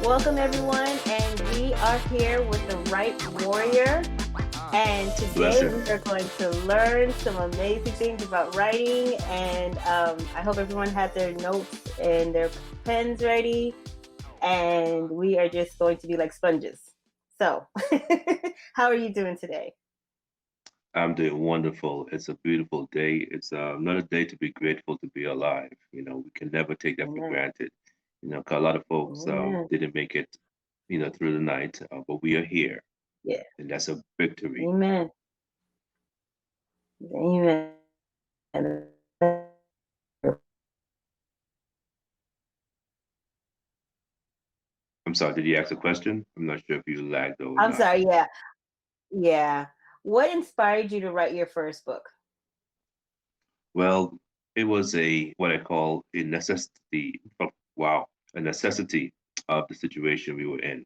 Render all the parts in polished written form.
welcome everyone, and we are here with the Right Warrior. And today Blessing. we are going to learn some amazing things about writing. And I hope everyone had their notes and their pens ready. And we are just going to be like sponges. So, how are you doing today? I'm doing wonderful. It's a beautiful day. It's another day to be grateful to be alive. We can never take that for Amen. granted. 'Cause a lot of folks Amen. didn't make it, through the night, but we are here, Yeah. and that's a victory. Amen. Amen. I'm sorry, did you ask a question? I'm not sure if you lagged or I'm not. sorry. Yeah. Yeah. What inspired you to write your first book? Well, it was a what I call a necessity. Oh, wow, a necessity of the situation we were in.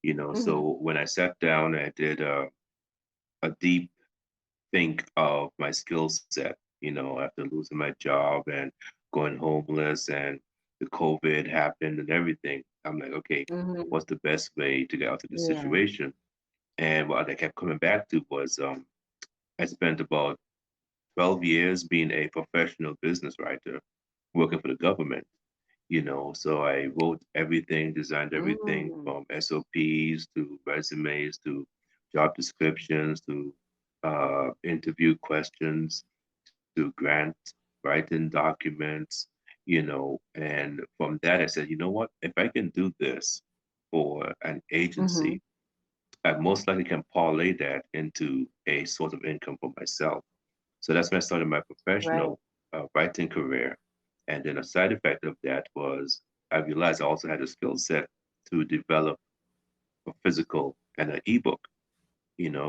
Mm-hmm. So when I sat down, I did a deep think of my skill set, after losing my job and going homeless and the COVID happened and everything. I'm like, okay, Mm-hmm. what's the best way to get out of this Yeah. situation? And what I kept coming back to was I spent about 12 years being a professional business writer working for the government, so I wrote everything, designed everything Mm. from SOPs to resumes to job descriptions to interview questions to grant writing documents, and from that I said, you know what, if I can do this for an Mm-hmm. agency, I most likely can parlay that into a source of income for myself. So that's when I started my Right. professional writing career. And then a side effect of that was I realized I also had a skill set to develop a physical and an ebook,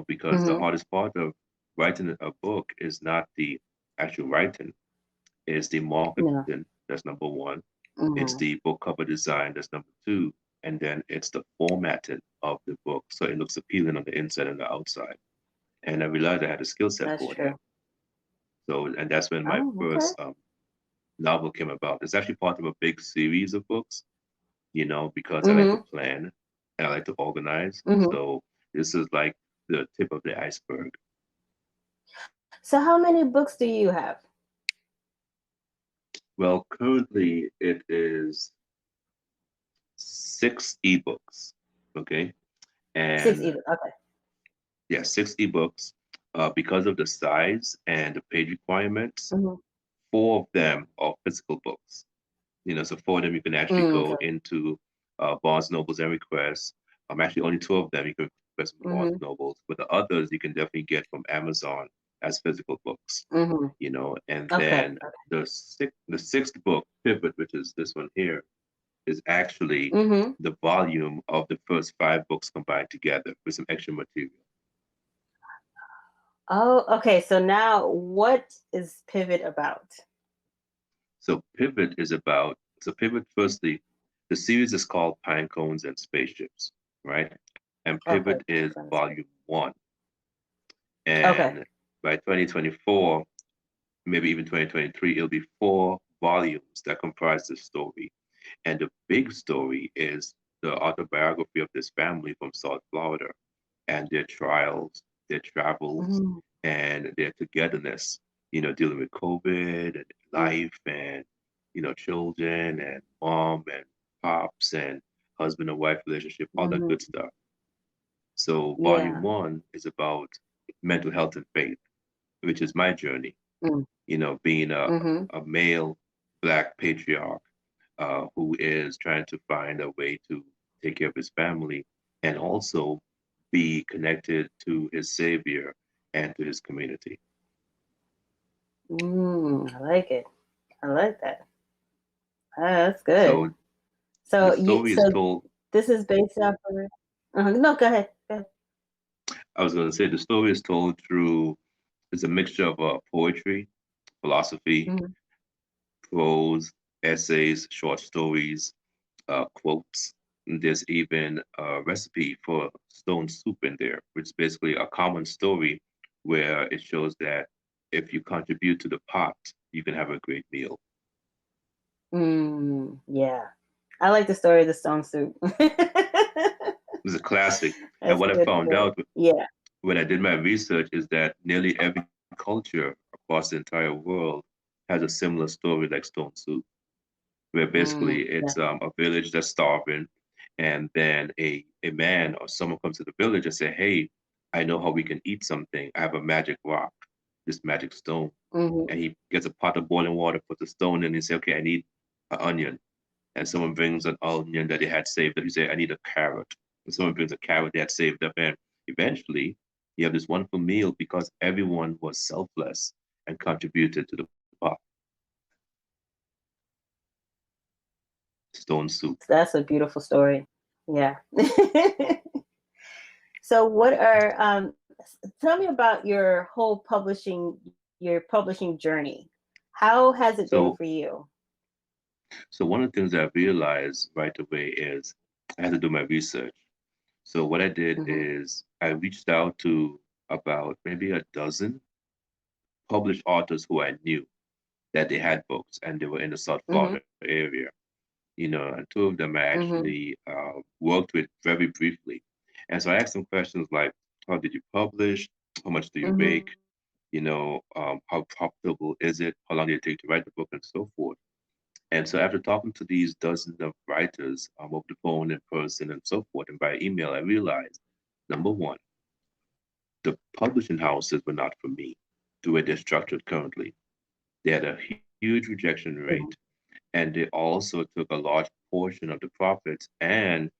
because the Mm-hmm. hardest part of writing a book is not the actual writing, it's the marketing. Yeah. That's number one. It's the Mm-hmm. book cover design. That's number two. And then it's the formatting of the book. So it looks appealing on the inside and the outside. And I realized I had a skill set That's for that. true. So, and that's when my Oh, okay. first novel came about. It's actually part of a big series of books, because I like to Mm-hmm. plan and I like to organize. Mm-hmm. So this is like the tip of the iceberg. So how many books do you have? Well, currently it is 6 ebooks. Okay. Six And even. Okay. yeah, 6 ebooks. Because of the size and the page requirements, Mm-hmm. 4 of them are physical books. So 4 of them you can actually go Okay. into Barnes Nobles and request. Actually, only 2 of them you can request from Barnes Mm-hmm. Nobles, but the others you can definitely get from Amazon as physical books. Mm-hmm. And Okay. then the sixth book, Pivot, which is this one here, is actually Mm-hmm. the volume of the first 5 books combined together with some extra material. Oh, okay. So now what is Pivot about? So Pivot, firstly, the series is called Pinecones and Spaceships, right? And Pivot Okay. is volume one. Okay. And by 2024, maybe even 2023, it'll be 4 volumes that comprise the story. And the big story is the autobiography of this family from South Florida and their trials, their travels, Mm-hmm. and their togetherness, dealing with COVID and Yeah. life and, children and mom and pops and husband and wife relationship, all that Mm-hmm. good stuff. So volume Yeah. one is about mental health and faith, which is my journey, being Mm-hmm. a male black patriarch who is trying to find a way to take care of his family and also be connected to his savior and to his community. I like it. I like that. That's good. So the So you story is so told, this is based off of no, go ahead. Go ahead. I was going to say, the story is told through, it's a mixture of poetry, philosophy, Mhm. prose, essays, short stories, quotes. And there's even a recipe for stone soup in there, which is basically a common story where it shows that if you contribute to the pot, you can have a great meal. Yeah. I like the story of the stone soup. It's a classic. And That's a what I good found story. out Yeah. when I did my research is that nearly every culture across the entire world has a similar story like Stone Soup, where basically Yeah. it's a village that's starving, and then a man or someone comes to the village and say, "Hey, I know how we can eat something. I have a magic rock, this magic stone." Hmm. And he gets a pot of boiling water, puts the stone in, and he say, "Okay, I need an onion." And someone brings an onion that they had saved up. You say, "I need a carrot." And someone brings a carrot they had saved up. And eventually, you have this wonderful meal because everyone was selfless and contributed to the pot. Stone soup. That's a beautiful story. Yeah. So what are tell me about your whole publishing journey. How has it been So, for you? so one of the things that I realized right away is I had to do my research. So what I did Hmm. is I reached out to about maybe a dozen published authors who I knew that they had books and they were in the South Hmm. Florida area. And two of them I Hmm. actually worked with very briefly. And so I asked them questions like, how did you publish? How much do you Hmm. make? How profitable is it? How long did it take to write the book and so forth? And so after talking to these dozens of writers over the phone, in person, and so forth, and by email, I realized, number one, the publishing houses were not for me the way they're structured currently. They had a huge rejection rate, and they also took a large portion of the profits, and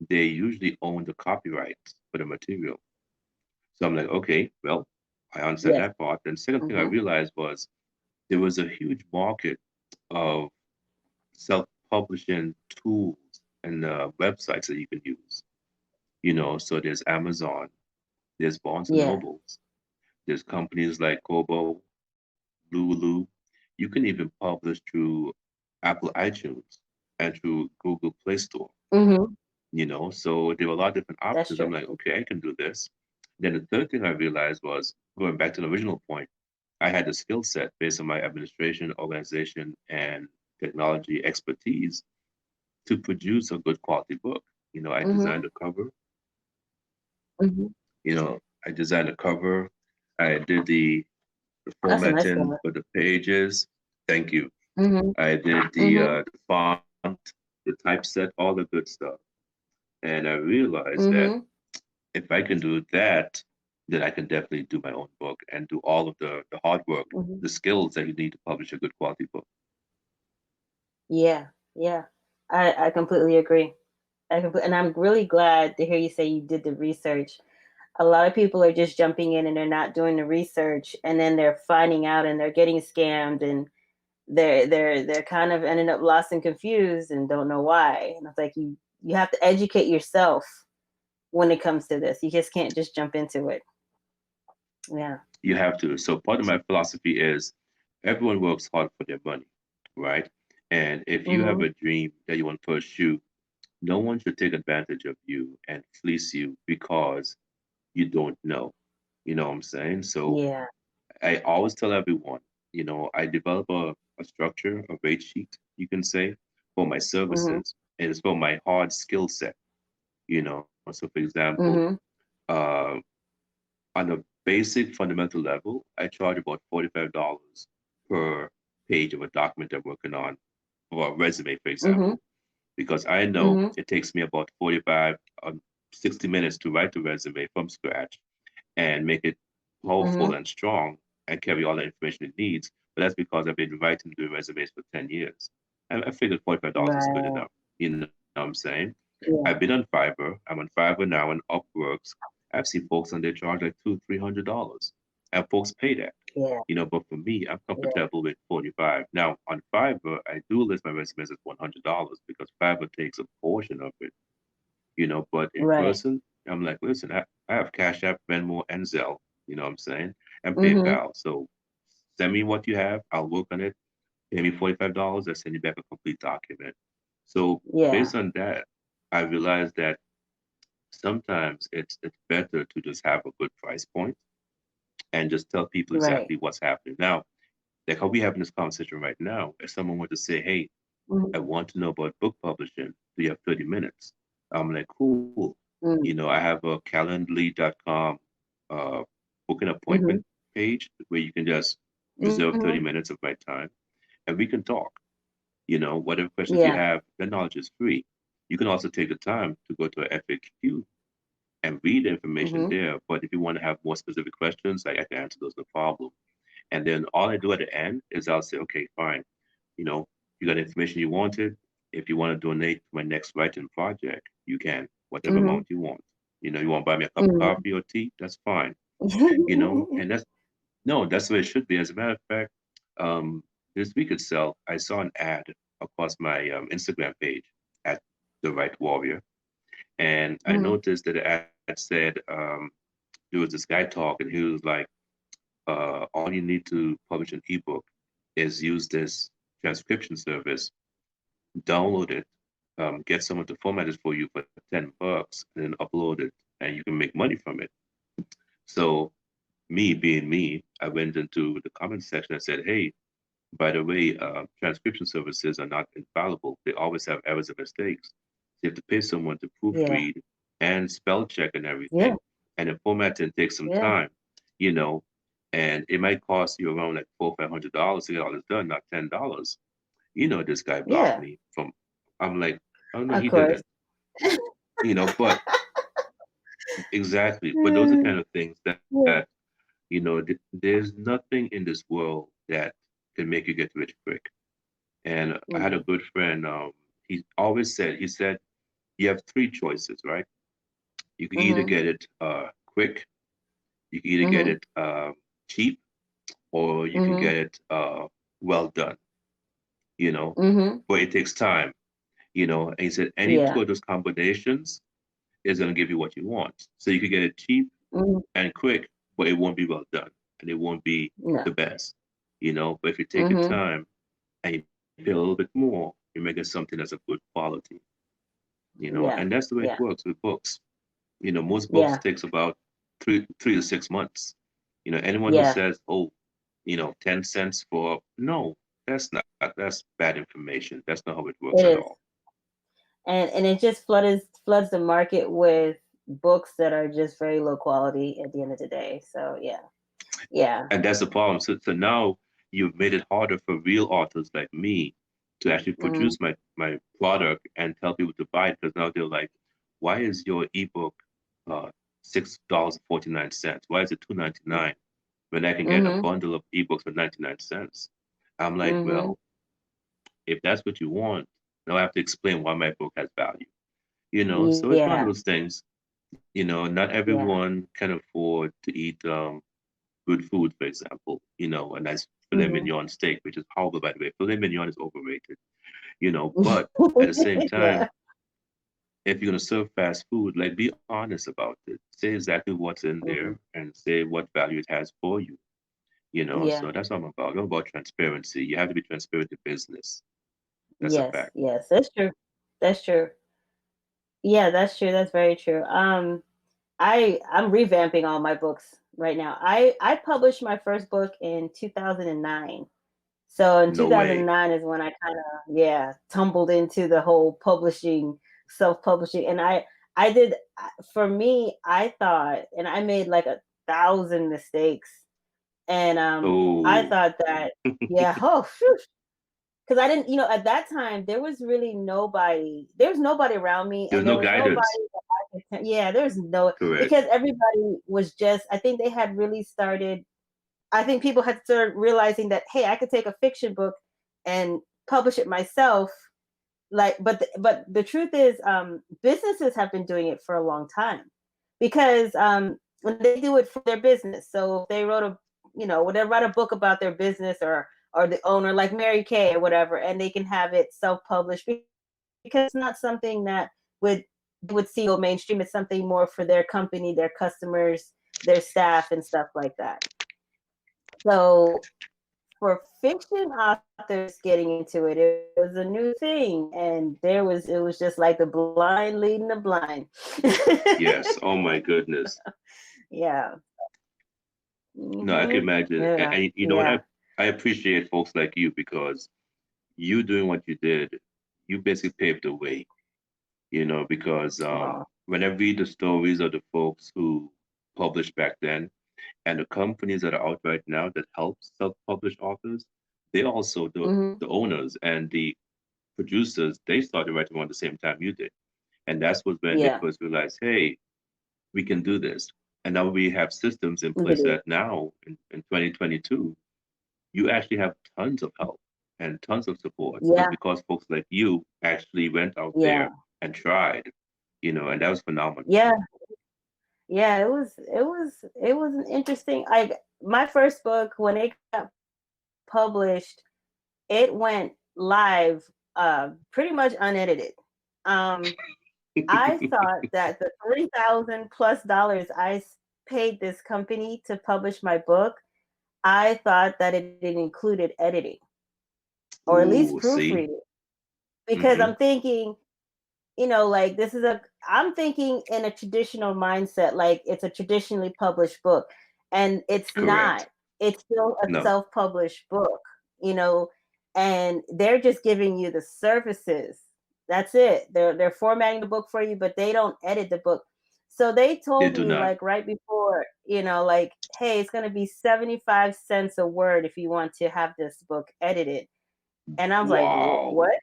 they usually own the copyrights for the material. So I'm like, okay, well, I understand Yes. that part. Then second thing I Hmm. realized was there was a huge market of self-publishing tools and websites that you can use. So there's Amazon, there's Barnes and Yeah. Nobles, there's companies like Kobo, Lulu. You can even publish through Apple iTunes and through Google Play Store. Hmm. So there were a lot of different That's options. I'm true. like, okay, I can do this. Then the third thing I realized was going back to the original point, I had the skill set based on my administration, organization, and technology expertise to produce a good quality book. I Hmm. designed a cover, Hmm. I designed a cover, I did the That's a nice formatting one. for the pages. Thank you. Hmm. I did Hmm. the font, the typeset, all the good stuff. And I realized that Hmm. if I can do that, then I can definitely do my own book and do all of the hard work, Hmm. the skills that you need to publish a good quality book. Yeah. Yeah. I completely agree. And I'm really glad to hear you say you did the research. A lot of people are just jumping in and they're not doing the research, and then they're finding out and they're getting scammed, and they're kind of ending up lost and confused and don't know why. And it's like you have to educate yourself when it comes to this. You just can't just jump into it. Yeah. You have to. So part of my philosophy is everyone works hard for their money, right? And if you have Hmm. a dream that you want to pursue, no one should take advantage of you and fleece you because you don't know. You know what I'm saying? So Yeah. I always tell everyone, I develop a structure, a rate sheet, you can say, for my Hmm. services. And it's for my hard skill set. So, for example, Hmm. uh, on a basic fundamental level, I charge about $45 per page of a document I'm working on, or a resume, for Hmm. example, because I know Hmm. it takes me about 45 or 60 minutes to write the resume from scratch and make it powerful Hmm. and strong and carry all the information it needs. But that's because I've been writing and doing resumes for 10 years. And I figured $45 is good Right. enough. You know what I'm saying? I've been Yeah. on Fiverr. I'm on Fiverr now and Upworks. I've seen folks on there charge like $200, $300. And folks pay that. Yeah. But for me, I'm Yeah. comfortable with 45. Now on Fiverr, I do list my resumes at $100 because Fiverr takes a portion of it. But in Right. person, I'm like, listen, I have Cash App, Venmo, and Zelle, you know what I'm saying? And Hmm. PayPal. So send me what you have. I'll work on it. Pay me $45. I send you back a complete document. So Yeah. based on that, I realized that sometimes it's better to just have a good price point and just tell people Right. exactly what's happening. Now, like how we having this conversation right now, if someone were to say, hey, I Mhm. want to know about book publishing. Do you have 30 minutes? I'm like, cool. Mhm. I have a calendly.com uh, booking appointment Mhm. page where you can just reserve 30 Mhm. minutes of my time and we can talk. Whatever questions you Yeah. have, the knowledge is free. You can also take the time to go to a FAQ and read the information Mhm. there. But if you want to have more specific questions, like I can answer those, no problem. And then all I do at the end is I'll say, okay, fine. You got the information you wanted. If you want to donate to my next writing project, you can, whatever Mhm. amount you want. You want to buy me a cup of Mhm. coffee or tea, that's fine. And that's no, that's the way it should be. As a matter of fact, um, this week itself, I saw an ad across my Instagram page at The Right Warrior. And I Mhm. noticed that the ad said there was this guy talking. He was like, all you need to publish an ebook is use this transcription service, download it, get someone to format it for you for $10, and then upload it, and you can make money from it. So, me being me, I went into the comment section and said, hey, by the way, transcription services are not infallible. They always have errors and mistakes. So you have to pay someone to Yeah. proofread and spell check and Yeah. everything. And the formatting takes some Yeah. time, you know, and it might cost you around like $400, $500 to get all this done, not $10. This guy blocked Yeah. me from, I'm like, oh no, Of he course. didn't, but exactly. But those are Mm, kind of things that, yeah. there's nothing in this world that can make you get rich quick. And I had a Mm. good friend. He said, you have three choices, right? You can either Mhm. get it quick, you can either get Mhm. it cheap, or you can Mhm. get it well done, you know, Mhm. but it takes time. And he said, any two Yeah. of those combinations is going to give you what you want. So you could get it cheap Mhm. and quick, but it won't be well done and it won't be No. the best. But if you take your Mhm. time and you pay a little bit more, you may get something that's of good quality. Yeah. And that's the way it Yeah. works with books. Most books Yeah. takes about three to 6 months. Anyone who Yeah. says, oh, 10 cents for no, that's bad information. That's not how it works at It all. is. And it just floods the market with books that are just very low quality at the end of the day. So yeah. Yeah. And that's the problem. So now you've made it harder for real authors like me to actually Mhm. produce my product and tell people to buy it because now they're like, why is your ebook uh $6.49? Why is it $2.99 when I can get a Mhm. bundle of ebooks for 99 cents? I'm like, Mhm. well, if that's what you want, now I have to explain why my book has value. So it's one of Yeah. those things. Not Yeah. everyone can afford to eat good food, for example, a nice filet Mhm. mignon steak, which is horrible, by the way. Filet mignon is overrated, but at the same time, Yeah. if you're going to serve fast food, like be honest about it. Say exactly what's in there Mhm. and say what value it has for you. Yeah. So that's what I'm about. I'm about transparency. You have to be transparent in business. That's a Yes. fact. Yes. That's true. That's true. Yeah, that's true. That's very true. I'm revamping all my books right now. I published my first book in 2009. So in No way. 2009 is when I kind of tumbled into the whole publishing, self-publishing, and I did for me I thought, and I made like 1,000 mistakes, and I Oh, thought that oh because I didn't, at that time there was really nobody, there was nobody around me, there's and there no was nobody guidance. that there's no, Correct. because everybody was just, I think they had really started, I think people had started realizing that, hey, I could take a fiction book and publish it myself. Like, but the truth is, businesses have been doing it for a long time, because when they do it for their business. So if they wrote a, when they write a book about their business, or the owner, like Mary Kay or whatever, and they can have it self-published, because it's not something that would see go mainstream. It's something more for their company, their customers, their staff, and stuff like that. So for fiction authors getting into it, it was a new thing, and it was just like the blind leading the blind. Yes. Oh my goodness. Yeah. No, I can Hmm. imagine. And, Yeah. and you know what? Yeah. I appreciate folks like you because you doing what you did, you basically paved the way, because Oh. when I read the stories of the folks who published back then and the companies that are out right now that help self-publish authors, they also Hmm. the owners and the producers, they started writing around the same time you did. And that's was when they Yeah, first realized, hey, we can do this. And now we have systems in we could place do. that now in 2022, you actually have tons of help and tons of support. But Yeah, because folks like you actually went out yeah, there and tried, and that was phenomenal. yeah, yeah. It was an interesting. Like my first book when it got published, it went live pretty much unedited. Um, I thought that the $3,000+ paid this company to publish my book, I thought that it included editing or at least Ooh, see? proofreading because Mm-hmm. I'm thinking, like I'm thinking in a traditional mindset, like it's a traditionally published book, and it's not. Correct. It's still a No, self-published book, you know, and they're just giving you the services. That's it. They're formatting the book for you, but they don't edit the book. So they they told do me not. like right before, like, hey, it's gonna be 75 cents a word if you want to have this book edited. And I was like, Wow. what?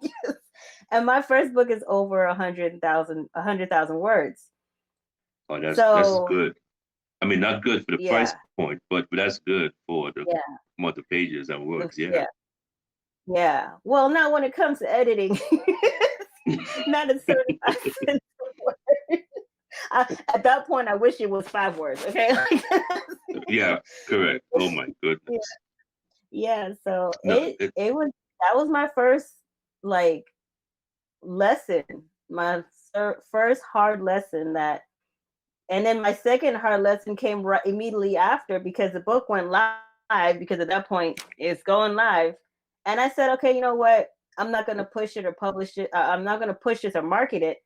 Yes. And my first book is over 100,000 words. Oh, that's So good. I mean, not good for the price yeah, point, but that's good for the yeah, amount of pages and words. Yeah. yeah, yeah. Well, not when it comes to editing. Not at 75 cents a word. At that point, I wish it was 5 words. Okay. Yeah, correct. Oh my Yeah, goodness. yeah. So No, it was that was my first like lesson, my first hard lesson that. And then my second hard lesson came right immediately after because the book went live because at that point it's going live. And I said, okay, you know what? I'm not going to push it or publish it. I'm not going to push this or market it.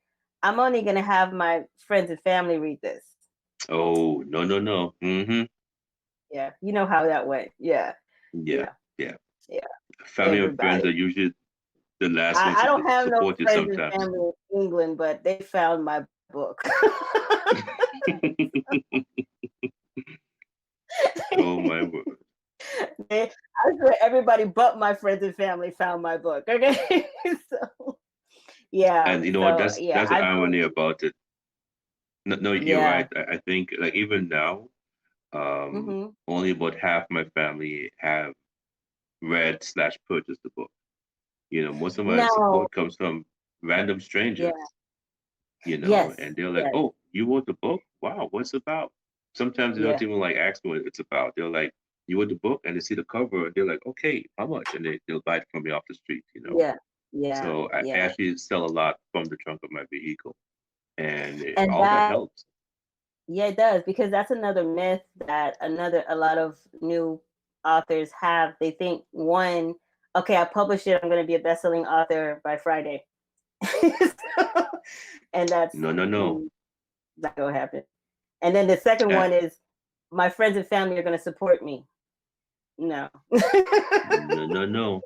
I'm only going to have my friends and family read this. oh, no, no, no. Mm-hmm. Yeah. You know how that went. Yeah. Yeah, Yeah. yeah. Yeah. Family and friends Everybody. are usually the last ones I to don't have no support you friends and sometimes. family in England, but they found my book. Oh my word. I swear everybody but my friends and family found my book. Okay. So yeah. And you know what? So That's yeah, that's the I irony believe. about it. No, no, you're Yeah. right. I think like even now, Hmm. only about half my family have read slash purchased the book. Most of my Now, support comes from random yeah. strangers, Yes. and they're like, Yes. "Oh, you wrote the book? Wow, what's it about?" Sometimes they don't Yeah. even like ask me what it's about. They're like, "You wrote the book?" And they see the cover, and they're like, "Okay, how much?" And they'll buy it from me off the street. Yeah. Yeah. So I Yeah. actually sell a lot from the trunk of my vehicle, and And all that that, helps. yeah, it does because that's another myth that a lot of new authors have. They think one, okay, I published it, I'm going to be a best-selling author by Friday. And that's No, no, no, mm, not going to happen. And then the second uh, one is my friends and family are going to support me. No. no, no, no.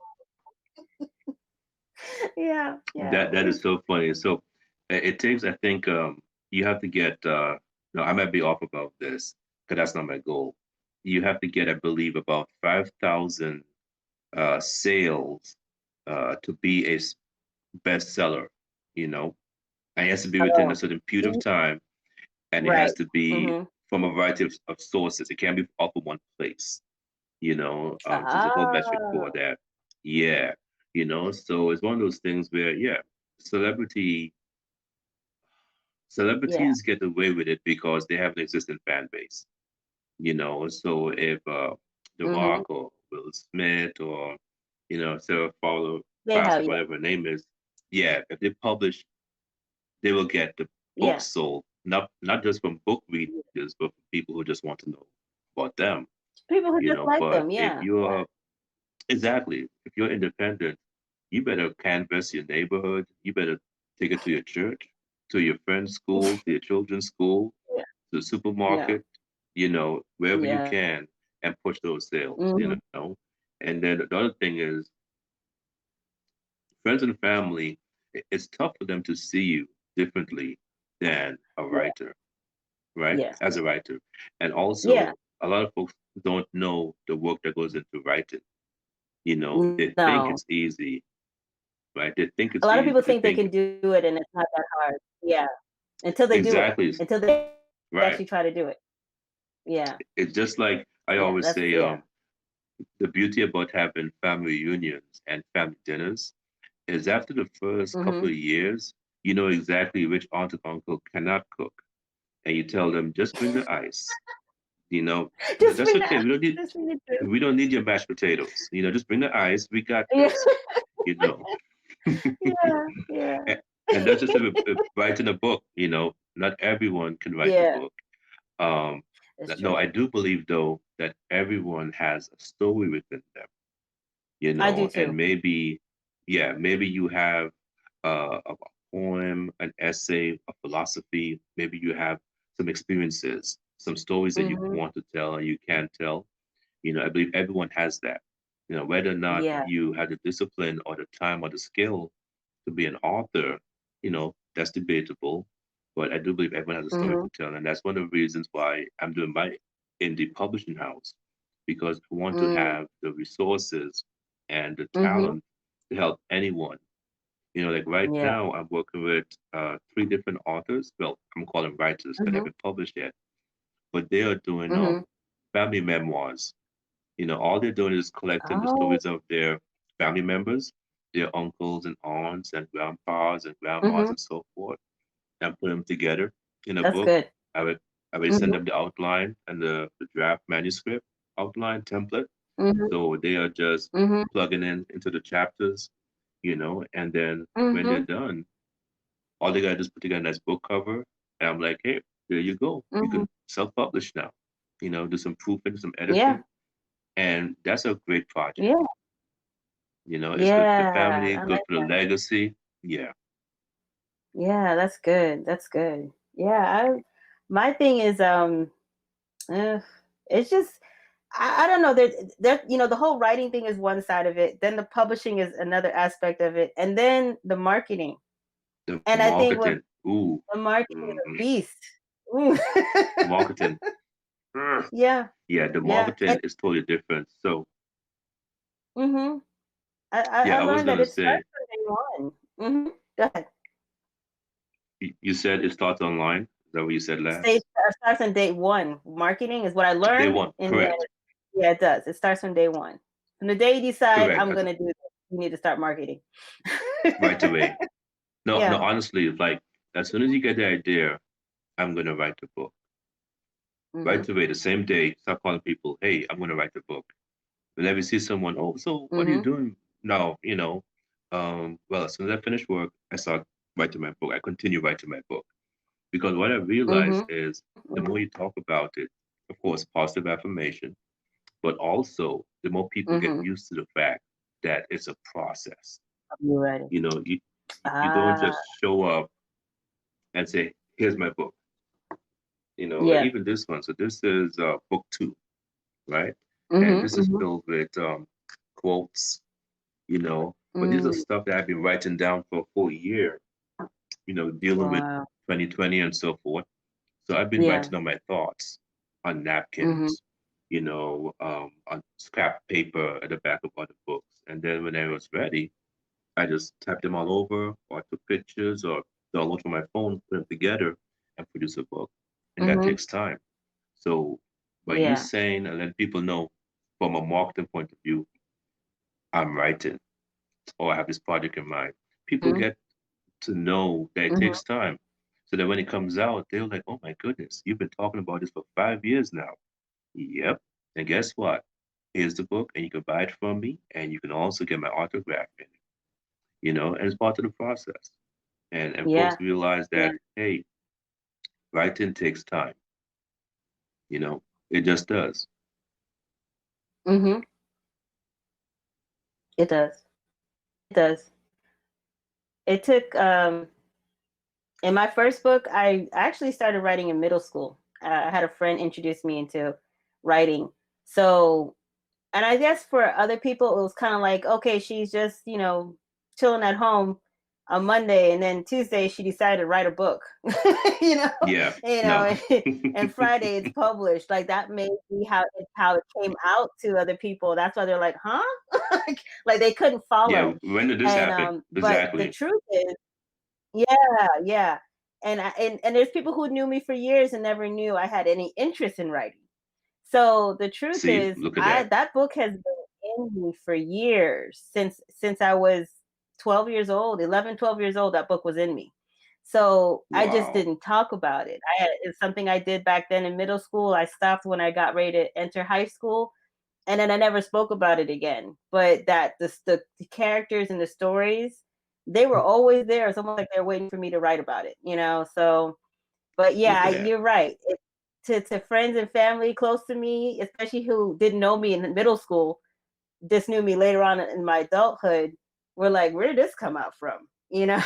Yeah, yeah. That is so funny. So it takes, I think, you have to get. No, I might be off about this because that's not my goal. You have to get, I believe, about 5,000 sales to be a bestseller. You know, and it has to be within a Oh, certain period of see? time, and it Right. has to be Mhm. from a variety of sources. It can't be off of one place. So there's a whole metric for Ah, that. Yeah, so it's one of those things where, yeah, celebrity yeah. celebrities get away with it because they have an existing fan base. So if The Mhm. Rock or Will Smith or Sarah Fowler They have, Fawcett, yeah. whatever her name is, yeah, if they publish, they will get the book Yeah. sold, not just from book readers, but from people who just want to know about them. People who just like But them, if yeah. you're exactly, if you're independent, you better canvass your neighborhood. You better take it to your church, to your friend's school, to your children's school, Yeah. to the Yeah. supermarket, wherever you Yeah. can, and push those sales, Mhm. And then the other thing is friends and family, it's tough for them to see you differently than a Yeah. writer, right? Yeah. As a writer. And Yeah. also, a lot of folks don't know the work that goes into writing. You know, they think No. it's easy, right? They think A it's lot of easy. people They think they think can do it and it's not that hard. Yeah. Until they do it. exactly Until they actually right. try to do it. Yeah. It's just like I Yeah. always That's say, yeah. the beauty about having family reunions and family dinners is after the first couple Mm-hmm. of years, you know exactly which aunt and uncle cannot cook. And you tell them, just bring the ice. You know, Just that's bring okay. that. Just bring the truth. We don't need your mashed potatoes. You know, just bring the ice. We got Yeah. this. You know, Yeah. Yeah. and, and that's just writing a book. You know, not everyone can write a Yeah. book. Um, It's no, true. I do believe though that everyone has a story within them. You I do know, and too. maybe, yeah, maybe you have a poem, an essay, a philosophy. Maybe you have some experiences, some stories that you Mm-hmm. want to tell and you can't tell. You know, I believe everyone has that. You know, whether or not Yeah. you have the discipline or the time or the skill to be an author, you know, that's debatable. But I do believe everyone has a story Mm-hmm. to tell. And that's one of the reasons why I'm doing my indie publishing house, because I want to Mm. have the resources and the Mm-hmm. talent to help anyone. You know, like right Yeah. now, I'm working with three different authors. Well, I'm calling writers because they Mm-hmm. haven't published yet, but they are doing Mm-hmm. family memoirs. You know, all they're doing is collecting the Oh. stories of their family members, their uncles and aunts and grandpas and grandmas Mm-hmm. and so forth, and put them together in a That's book. good. I would send Mm-hmm. them the outline and the draft manuscript outline template. Mm-hmm. So they are just Mm-hmm. plugging in into the chapters, you know, and then when they're Mm-hmm. done, all they gotta do is put together a nice book cover. And I'm like, hey, there you go. You Mm-hmm. can self-publish now. You know, do some proofing, some Yeah. editing, and that's a great project. Yeah. You know, it's good for the Yeah. family, I good like for the that. legacy. Yeah, Yeah, that's good. That's good. Yeah. My thing is uh, it's just I don't know. There, the whole writing thing is one side of it. Then the publishing is another aspect of it, and then the marketing. the And I think what marketing. Ooh, the marketing is a mm, beast. Ooh. marketing. Mm. Yeah, Yeah, the yeah, and marketing is totally different. So, mm-hmm. I yeah, I was learned that gonna it say, starts from day one. Mm-hmm. Go ahead. you said it starts online. Is that what you said Stage last? starts on day one. Marketing is what I Day learned, one, and then correct, yeah, it does. It starts from day one. From the day you decide correct. I'm That's gonna do this, you need to start marketing. right away. No, no, Yeah. honestly, it's like as soon as you get the idea, I'm gonna write the book. Mm-hmm. Right away, the same day, start calling people, hey, I'm gonna write the book. Whenever you see someone, oh, so what are you Mm-hmm. doing now? You know, well, as soon as I finish work, I start writing my book. I continue writing my book because what I realize Mm-hmm. is Mm-hmm. the more you talk about it, of course, positive affirmation, but also the more people get Mm-hmm. used to the fact that it's a process. You ready? You know, you don't Ah, just show up and say, "Here's my book." You know, like yeah. even this one. So this is book two, right? And Mm-hmm. this is Mm-hmm. filled with quotes, you know. But these are Mm. stuff that I've been writing down for a full year, you know, dealing with Wow. 2020 and so forth. So I've been Yeah. writing on my thoughts on Mm-hmm. napkins, you know, on scrap paper at the back of other books. And then when I was ready, I just typed them all over or took pictures or download from my phone, put them together and produce a book. And that Mm-hmm. takes time. So by you Yeah. saying and letting people know from a marketing point of view, I'm writing or I have this project in mind, people Mm-hmm. get to know that it Mm-hmm. takes time. So that when it comes out, they're like, oh my goodness, you've been talking about this for 5 years now. Yep. And guess what? Here's the book, and you can buy it from me, and you can also get my autograph in it, you know, and it's part of the process. And folks Yeah. realize Yeah. that, hey, writing takes time, you know, it just does. Mm-hmm. It does. It does. It took in my first book, I actually started writing in middle school. I had a friend introduce me into writing. So And I guess for other people, it was kind of like, okay, she's just, chilling at home on Monday, and then Tuesday she decided to write a book, you know, Yeah. you know, No. and Friday it's published. Like that may be how it came out to other people. That's why they're like, huh? Like they couldn't Yeah. follow. When did this And happen? but the Exactly. truth is, yeah, yeah. And there's people who knew me for years and never knew I had any interest in writing. So the truth See, is, look at I that. that book has been in me for years, since I was 12 years old, 11, 12 years old, that book was in me. So I just Wow. didn't talk about it. It's something I did back then in middle school. I stopped when I got ready to enter high school, and then I never spoke about it again. But that the characters and the stories, they were always there. It's almost like they're waiting for me to write about it, So, but Look yeah, at that. you're right. To friends and family close to me, especially who didn't know me in middle school, just knew me later on in my adulthood, were like, where did this come out from? Hmm. Where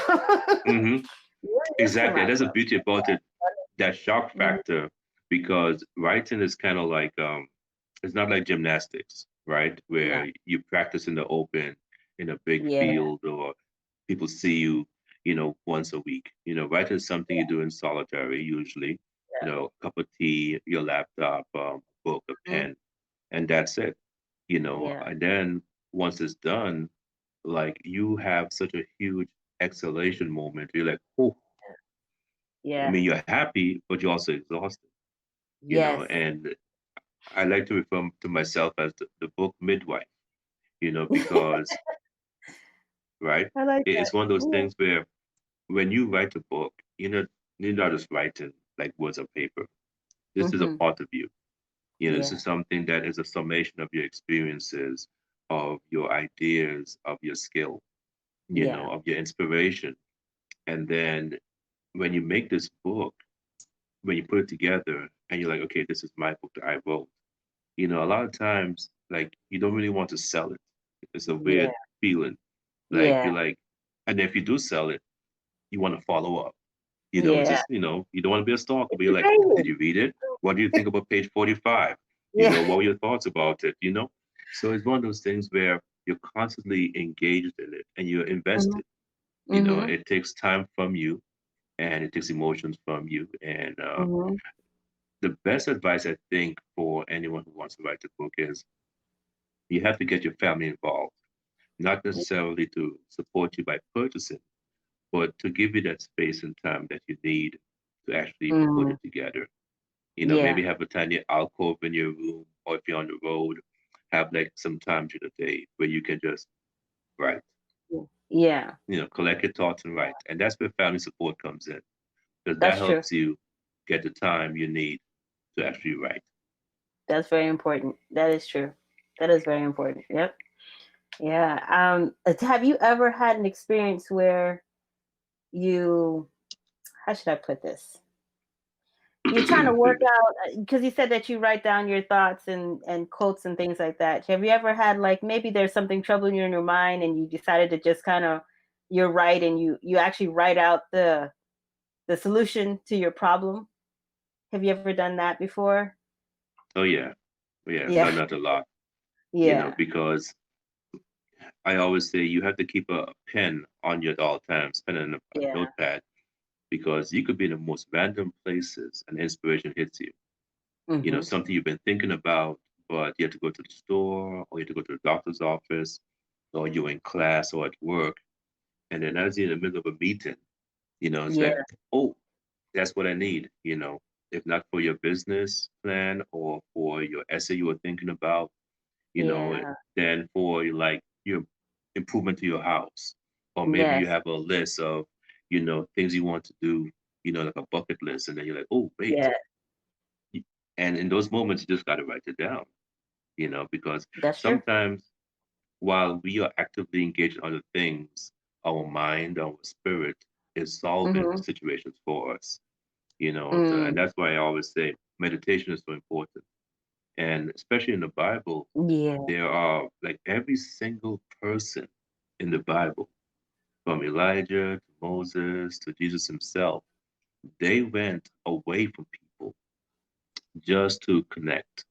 did this come Exactly. out There's a from? beauty about it, that shock Mhm. factor, because writing is kind of like it's not like gymnastics, right? No. Where you practice in the open in a big Yeah. field, or people see you, once a week. Writing is something you do in solitary usually. Yeah. A cup of tea, your laptop, book, a Mhm. pen, and that's it. Yeah. And then once it's done, like you have such a huge exhalation moment. You're like, oh, I Yeah. mean, you're happy, but you're also exhausted, Yes. and I like to refer to myself as the book midwife, because, right? I like that. It's one of those Yeah. things where when you write a book, you're not just writing like words on paper. This is a Hmm. part of you. This Yeah. is something that is a summation of your experiences, of your ideas, of your skill, Yeah. of your inspiration. And then when you make this book, when you put it together and you're like, okay, this is my book that I wrote, a lot of times, like, you don't really want to sell it. It's a Yeah. weird feeling. Like, Yeah. you're like, and if you do sell it, you want to follow up. Yeah. You don't want to be a stalker, It's but you're a like, did training. you read it? What do you think about page 45? Yeah. What were your thoughts about it? So it's one of those things where you're constantly engaged in it and you're Hmm. invested. Hmm. It takes time from you and it takes emotions from you. And Hmm. the best advice I think for anyone who wants to write a book is you have to get your family involved, not necessarily to support you by purchasing, but to give you that space and time that you need to actually put Hmm. it together. Yeah. Maybe have a tiny alcove in your room, or if you're on the road, have like some time during the day where you can just write, Yeah. collect your thoughts and write. And that's where family support comes in, because that That's true. helps you get the time you need to actually write. That's very important. That is true. That is very important. Yep. Yeah. Have you ever had an experience where you, how should I put this? You're trying to work out, because you said that you write down your thoughts and quotes and things like that. Have you ever had, like, maybe there's something troubling you in your mind and you decided to just kind of, you're right, and you actually write out the solution to your problem? Have you ever done that before? Oh yeah, yeah, Yeah. not a lot, Yeah. because I always say you have to keep a pen on you at all times, pen and a Yeah. notepad, because you could be in the most random places and inspiration hits you. Hmm. Something you've been thinking about, but you have to go to the store, or you have to go to the doctor's office, or you're in class or at work, and then as you're in the middle of a meeting, it's Yeah. like, oh, that's what I need. If not for your business plan or for your essay you were thinking about, Yeah. then for like your improvement to your house, or maybe you Yes. have a list of things you want to do, like a bucket list, and then you're like, oh wait. Yeah. And in those moments you just got to write it down, because That's true. sometimes while we are actively engaged in other things, our mind, our spirit is solving Hmm. situations for us, and Mm. that's why I always say meditation is so important. And especially in the Bible, Yeah. there are like every single person in the Bible, from Elijah to Moses to Jesus himself, they went away from people just to connect,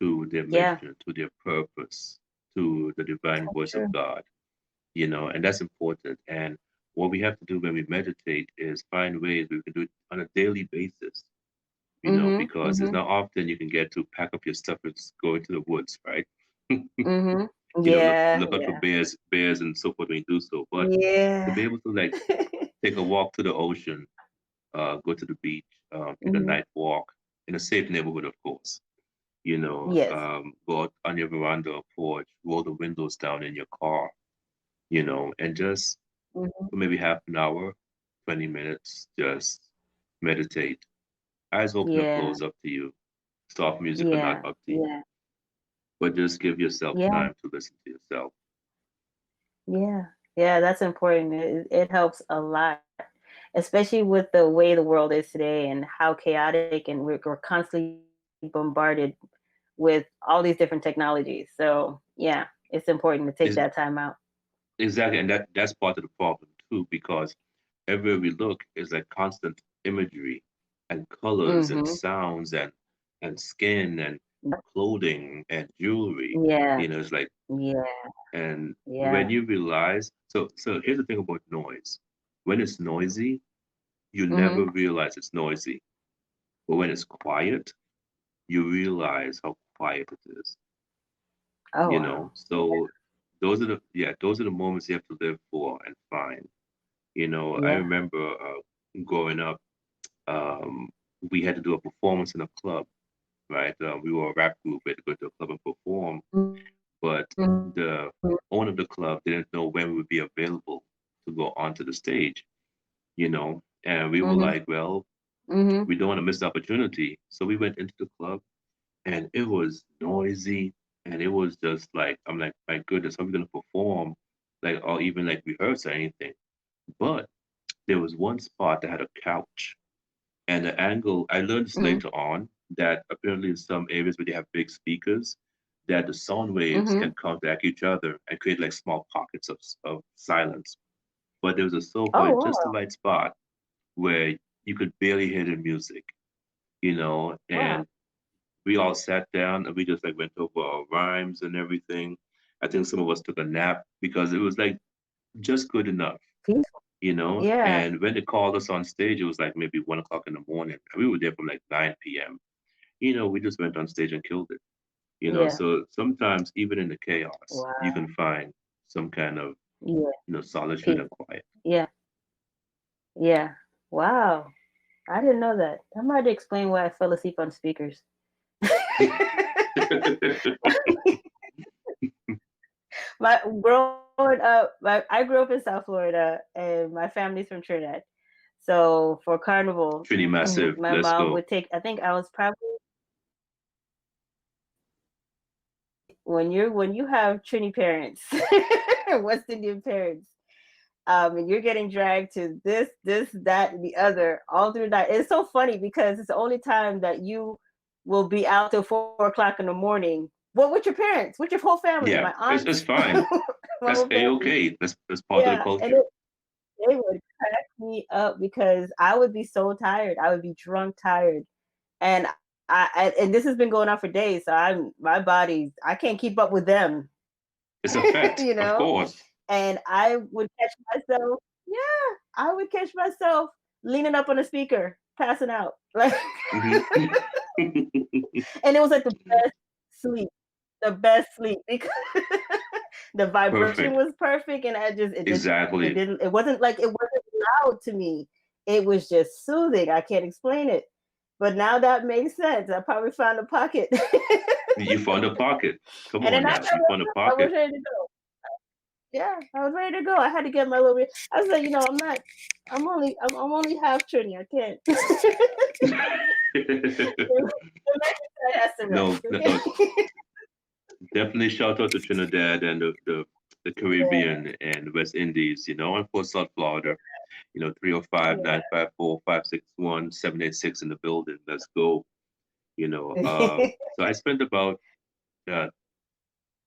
to their Yeah. mission, to their purpose, to the divine So voice of true. God, and that's important. And what we have to do when we meditate is find ways we can do it on a daily basis, Mhm. because it's Mhm. not often you can get to pack up your stuff and go into the woods, right? Mhm. Look Yeah. look out for Yeah. bears and so forth when you do so. But to be Yeah. able to like take a walk to the ocean, go to the beach, take a Mhm. night walk in a safe neighborhood, of course. Yes. Go out on your veranda or porch, roll the windows down in your car, and just Mhm. for maybe half an hour, 20 minutes, just meditate. Eyes open or Yeah. closed, up to you. Soft music or not, Yeah. up to you. Yeah. But just give yourself Yeah. time to listen to yourself. Yeah. Yeah. That's important. It helps a lot, especially with the way the world is today and how chaotic, and we're constantly bombarded with all these different technologies. So yeah, it's important to take Is that time out. exactly, and that's part of the problem too, because everywhere we look is like constant imagery and colors and Mm-hmm. sounds and skin and clothing and jewelry. Yeah. It's like, Yeah. and when Yeah. you realize, so here's the thing about noise. When it's noisy, you Mm-hmm. never realize it's noisy. But when it's quiet, you realize how quiet it is. Oh wow. So those are the moments you have to live for and find. I Yeah. remember growing up, um, we had to do a performance in a club, right? We were a rap group. We had to go to a club and perform, but the owner of the club didn't know when we would be available to go onto the stage, and we were Mm-hmm. like, well, Mm-hmm. we don't want to miss the opportunity. So we went into the club, and it was noisy, and it was just like, I'm like, my goodness, how are we going to perform? Like, or even like rehearse or anything. But there was one spot that had a couch, and the angle, I learned this Mm-hmm. later on, that apparently in some areas where they have big speakers, that the sound waves Mm-hmm. can counteract each other and create like small pockets of silence. But there was a sofa Oh in just the wow. right spot where you could barely hear the music, Wow. and we all sat down and we just like went over our rhymes and everything. I think some of us took a nap because it was like just good enough, Peaceful. Yeah. And when they called us on stage, it was like maybe 1 o'clock in the morning. And we were there from like 9 p.m. We just went on stage and killed it. Yeah. So sometimes even in the chaos, you Wow. can find some kind of, Yeah. solitude Peace. and quiet. Yeah. Yeah. Wow. I didn't know that. That might explain why I fell asleep on speakers. My growing up, I grew up in South Florida, and my family's from Trinidad. So for Carnival, Trini Massive, my let's mom go. would take. I think I was probably when you have Trini parents, West Indian parents, and you're getting dragged to this, that, and the other all through that. It's so funny because it's the only time that you will be out till 4 o'clock in the morning. What with your parents, with your whole family, Yeah, my it's aunts, fine. my That's whole family. a-okay. That's part of the Yeah, and culture. they would crack me up because I would be so tired. I would be drunk, tired, and and this has been going on for days. So my body, I can't keep up with them, It's a fact, you of know. course. And I would catch myself, yeah, I would catch myself leaning up on a speaker, passing out, like, Hmm. and it was like sleep, the best sleep because the vibration Perfect. was perfect, and it Exactly. didn't, it wasn't loud to me. It was just soothing. I can't explain it, but now that makes sense. I probably found a pocket, You found a pocket. Come and on then now. You found a I was pocket. ready to go. Yeah, I was ready to go. I had to get my little. I was like, I'm not. I'm only half Trini. I can't. The left side has to No, rest. no, no, Okay. definitely shout out to Trinidad and the Yeah. Caribbean and West Indies, and for South Florida, 305 Yeah. 954 561 786 in the building. Let's go. So I spent about, uh,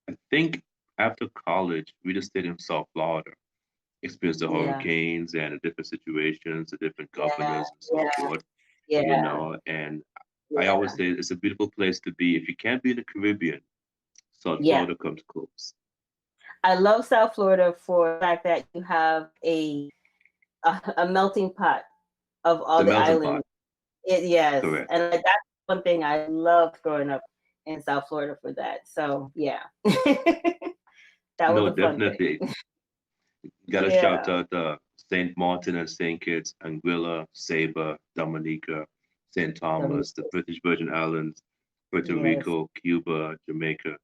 I think after college, we just stayed in South Florida, experienced the Yeah. hurricanes and the different situations, the different Yeah. governors and so Yeah. forth, Yeah. and I always Yeah. say it's a beautiful place to be. If you can't be in the Caribbean, South Yeah. Florida comes close. I love South Florida for the fact that you have a melting pot of all The the melting islands. pot, Yes, correct. and like, that's one thing I loved growing up in South Florida for that. So yeah, that was No, a fun definitely. thing. Got to shout Yeah, out St. Martin and St. Kitts, Anguilla, Saba, Dominica, St. so, Thomas, the British Virgin Islands, Puerto yes, Rico, Cuba, Jamaica,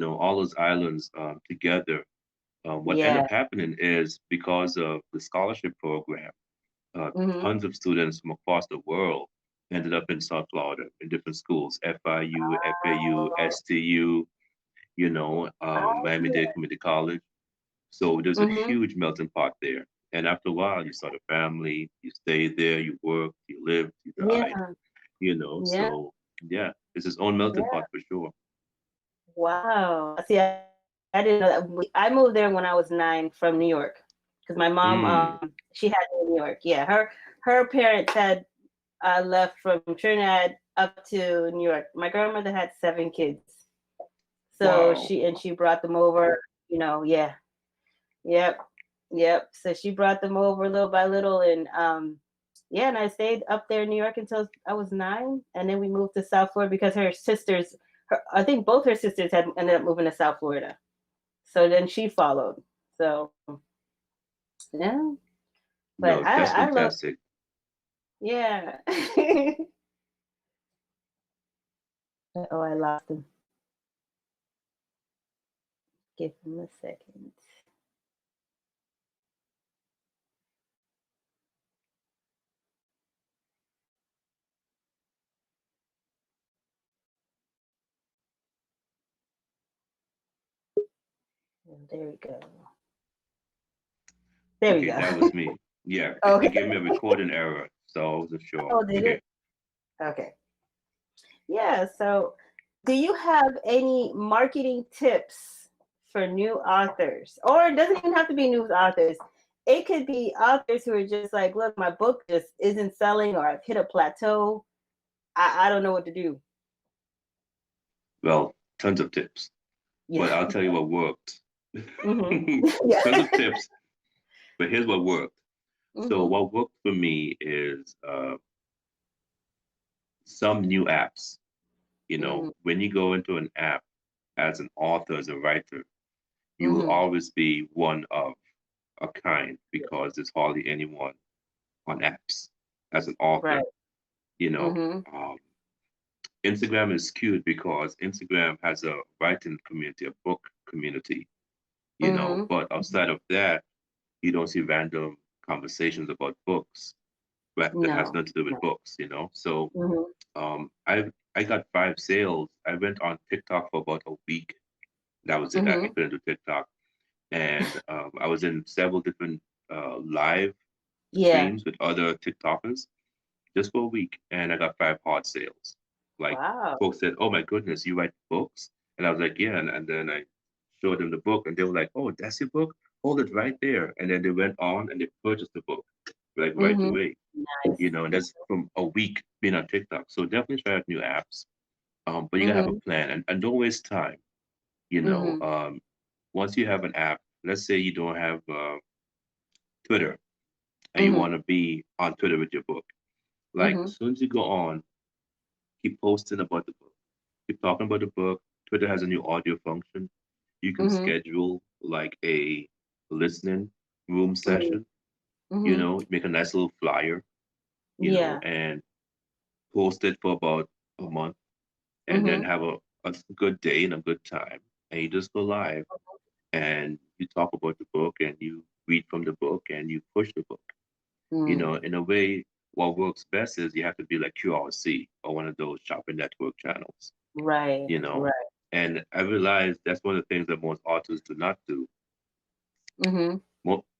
all those islands together. What ended yeah, up happening is because of the scholarship program, hmm, tons of students from across the world ended up in South Florida in different schools, FIU, FAU, STU, Miami-Dade Community College. So there's a hmm, huge melting pot there. And after a while, you start a family, you stay there, you work, you live, you die, yeah, yeah, So yeah, it's its own melting yeah. pot for sure. Wow. See, I didn't know that. I moved there when I was 9 from New York because my mom, Mm, she had me in New York. Yeah, her parents had left from Trinidad up to New York. My grandmother had 7 kids, so wow. she brought them over. Yeah, yep, yep. So she brought them over little by little, and yeah, and I stayed up there in New York until I was 9, and then we moved to South Florida because I think both her sisters had ended up moving to South Florida. So then she followed. So yeah, but No, that's I love, fantastic. yeah. Oh, I lost him. Give him a second. Oh, there we go. There we Okay, go. that was me. Yeah, it Okay. gave me a recording error, so I wasn't sure. Oh, did Okay. it? Okay. Yeah. So, do you have any marketing tips for new authors? Or it doesn't even have to be new authors. It could be authors who are just like, look, my book just isn't selling, or I've hit a plateau. I don't know what to do. Well, tons of tips, Yeah. but I'll tell you what worked. Hmm. Yeah. Tons of tips, but here's what worked. So Hmm. what worked for me is some new apps. Hmm. When you go into an app as an author, as a writer, you will Hmm. always be one of a kind because there's hardly anyone on apps as an author. Right. You know, Hmm. um, Instagram is skewed because Instagram has a writing community, a book community. Hmm. But outside of that, you don't see random conversations about books that has No. nothing to do with No. books. So Hmm. I got 5 sales. I went on TikTok for about a week. That was it. I Hmm. couldn't do TikTok, and I was in several different live Yeah. streams with other TikTokers just for a week, and I got 5 hard sales. Like Wow. folks said, "Oh my goodness, you write books?" And I was like, "Yeah." And then I showed them the book, and they were like, "Oh, that's your book? Hold it right there." And then they went on and they purchased the book like right Hmm. away. Nice. And that's from a week being on TikTok. So definitely try out new apps. But you gotta have a Hmm. plan and don't waste time. You know, Hmm. um, Once you have an app, let's say you don't have Twitter and you Hmm. want to be on Twitter with your book. Like Hmm. as soon as you go on, keep posting about the book, keep talking about the book. Twitter has a new audio function. You can Hmm. schedule like a listening room Hmm. session. Hmm. Make a nice little flyer. Yeah. And post it for about a month and then Hmm. have a good day and a good time. And you just go live and you talk about the book and you read from the book and you push the book. Mm. In a way, what works best is you have to be like QRC or one of those shopping network channels, Right. you know. Right. And I realized that's one of the things that most authors do not do. Hmm.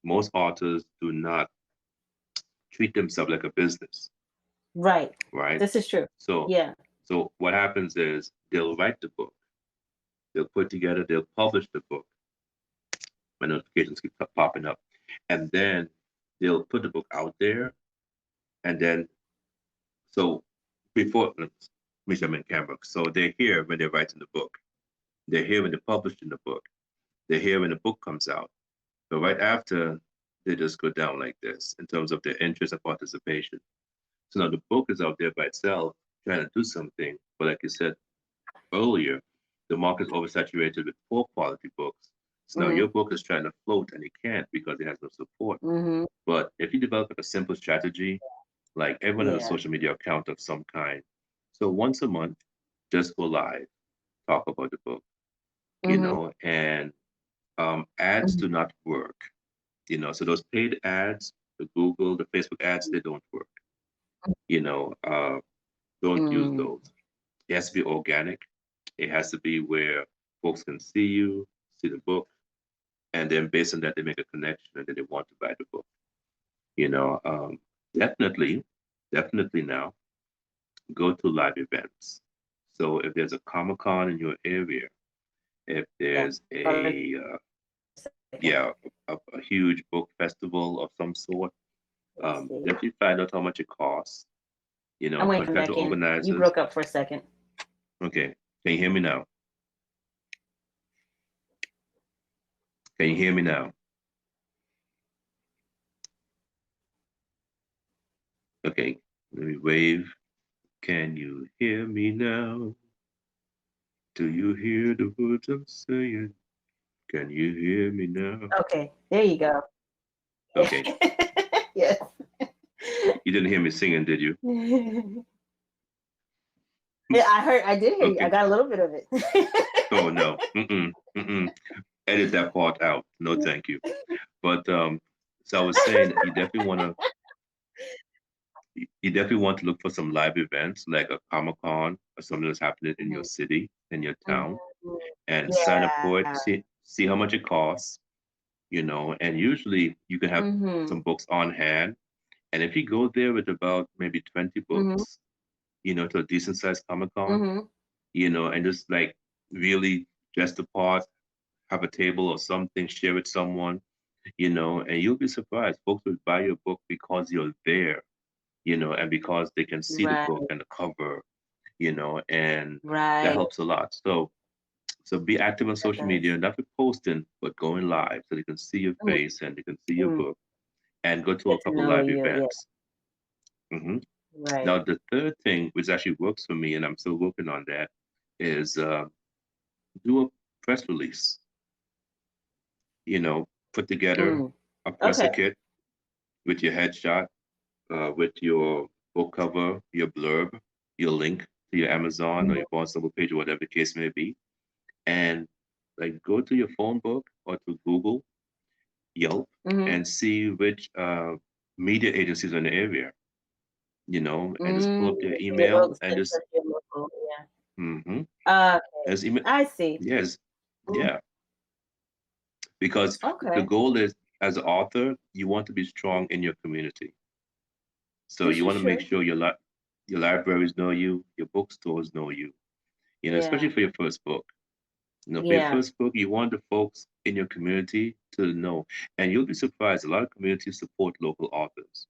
Most authors do not treat themselves like a business, Right. right? This is true. So, Yeah. so what happens is they'll write the book, they'll publish the book. My notifications keep popping up, and then they'll put the book out there, and then so before measurement camera. So they're here when they're writing the book. They're here when they're publishing the book. They're here when the book comes out. But right after, they just go down like this in terms of their interest and participation. So now the book is out there by itself trying to do something. But like you said earlier, the market is oversaturated with poor quality books. So now Mm-hmm. your book is trying to float and it can't because it has no support. Mm-hmm. But if you develop like a simple strategy, like everyone has a Yeah. social media account of some kind. So once a month, just go live, talk about the book, Mm-hmm. and ads do not work, so those paid ads, the Google, the Facebook ads, they don't work, you know, uh, don't use Mm-hmm. those. It has to be organic. It has to be where folks can see you, see the book, and then based on that, they make a connection and then they want to buy the book. You know, um, definitely, definitely now go to live events. So if there's a Comic Con in your area, if Yeah. there's Hold on a second. yeah, a huge book festival of some sort, Let's see. definitely find out how much it costs. I'm waiting to come Contact the back in. You organizers. broke up for a second. Okay, can you hear me now? Can you hear me now? Okay, let me wave. Can you hear me now? Do you hear the words I'm saying? Can you hear me now? Okay, there you go. Okay, Yes. you didn't hear me singing, did you? Yeah, I did hear you. I Okay. got a little bit of it. Oh no. Mm-mm. Mm-mm. Edit that part out. No, thank you. But so I was saying that you definitely want to look for some live events like a Comic Con or something that's happening in your Mhm, city, in your town, mhm. and sign up for it. Yeah. See how much it costs, and usually you can have Mhm, some books on hand. And if you go there with about maybe 20 mhm, books, to a decent sized Comic Con, mhm. and just like really dress the part, have a table or something, share with someone, and you'll be surprised. Folks will buy your book because you're there, and because they can see the Right, book and the cover, and that right. helps a lot. So be active on That social does. media, not for posting, but going live so they can see your Mhm, face and they can see your mhm. book and go to Get a to couple know live you. Yeah. events. hmm Right. Now, the third thing, which actually works for me, and I'm still working on that, is do a press release. Put together Mm. a Okay. presser kit with your headshot, with your book cover, your blurb, your link to your Amazon or Mhm, your Barnes Noble page or whatever the case may be, and like go to your phone book or to Google, Yelp, mhm, and see which media agencies are in the area, and just pull mm. up their Your email local, and just your local. Yeah. mm-hmm, Okay. as email. I see. Yes, Mhm. yeah, because the Okay. goal is as an author, you want to be strong in your community. So This you is want to make true. sure your libraries know you, your bookstores know you, especially Yeah. for your first book. For your Yeah. first book, you want the folks in your community to know. And you'll be surprised, a lot of communities support local authors.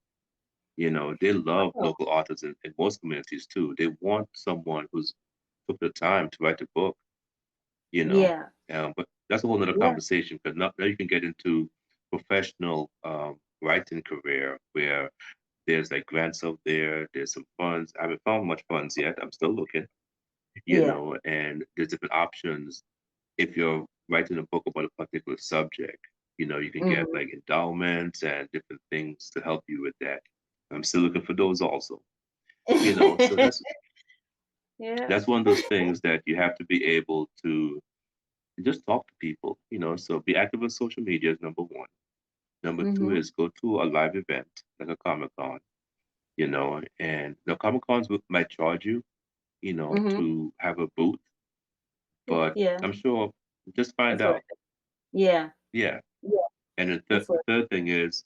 They love Oh, local authors in most communities too. They want someone who's took the time to write a book, you know. yeah. But that's a whole other Yeah. conversation because now you can get into professional writing career where there's like grants out there, there's some funds. I haven't found much funds yet. I'm still looking, Yeah. and there's different options. If you're writing a book about a particular subject, you can get Mhm. like endowments and different things to help you with that. I'm still looking for those also, so that's Yeah. that's one of those things that you have to be able to just talk to people, so be active on social media is number one. Number two Mhm. is go to a live event like a Comic Con, and the Comic Cons might charge you, Mhm. to have a booth, but Yeah. I'm sure just find It's worth out. it. Yeah. Yeah. Yeah. And the, th- It's the worth third thing is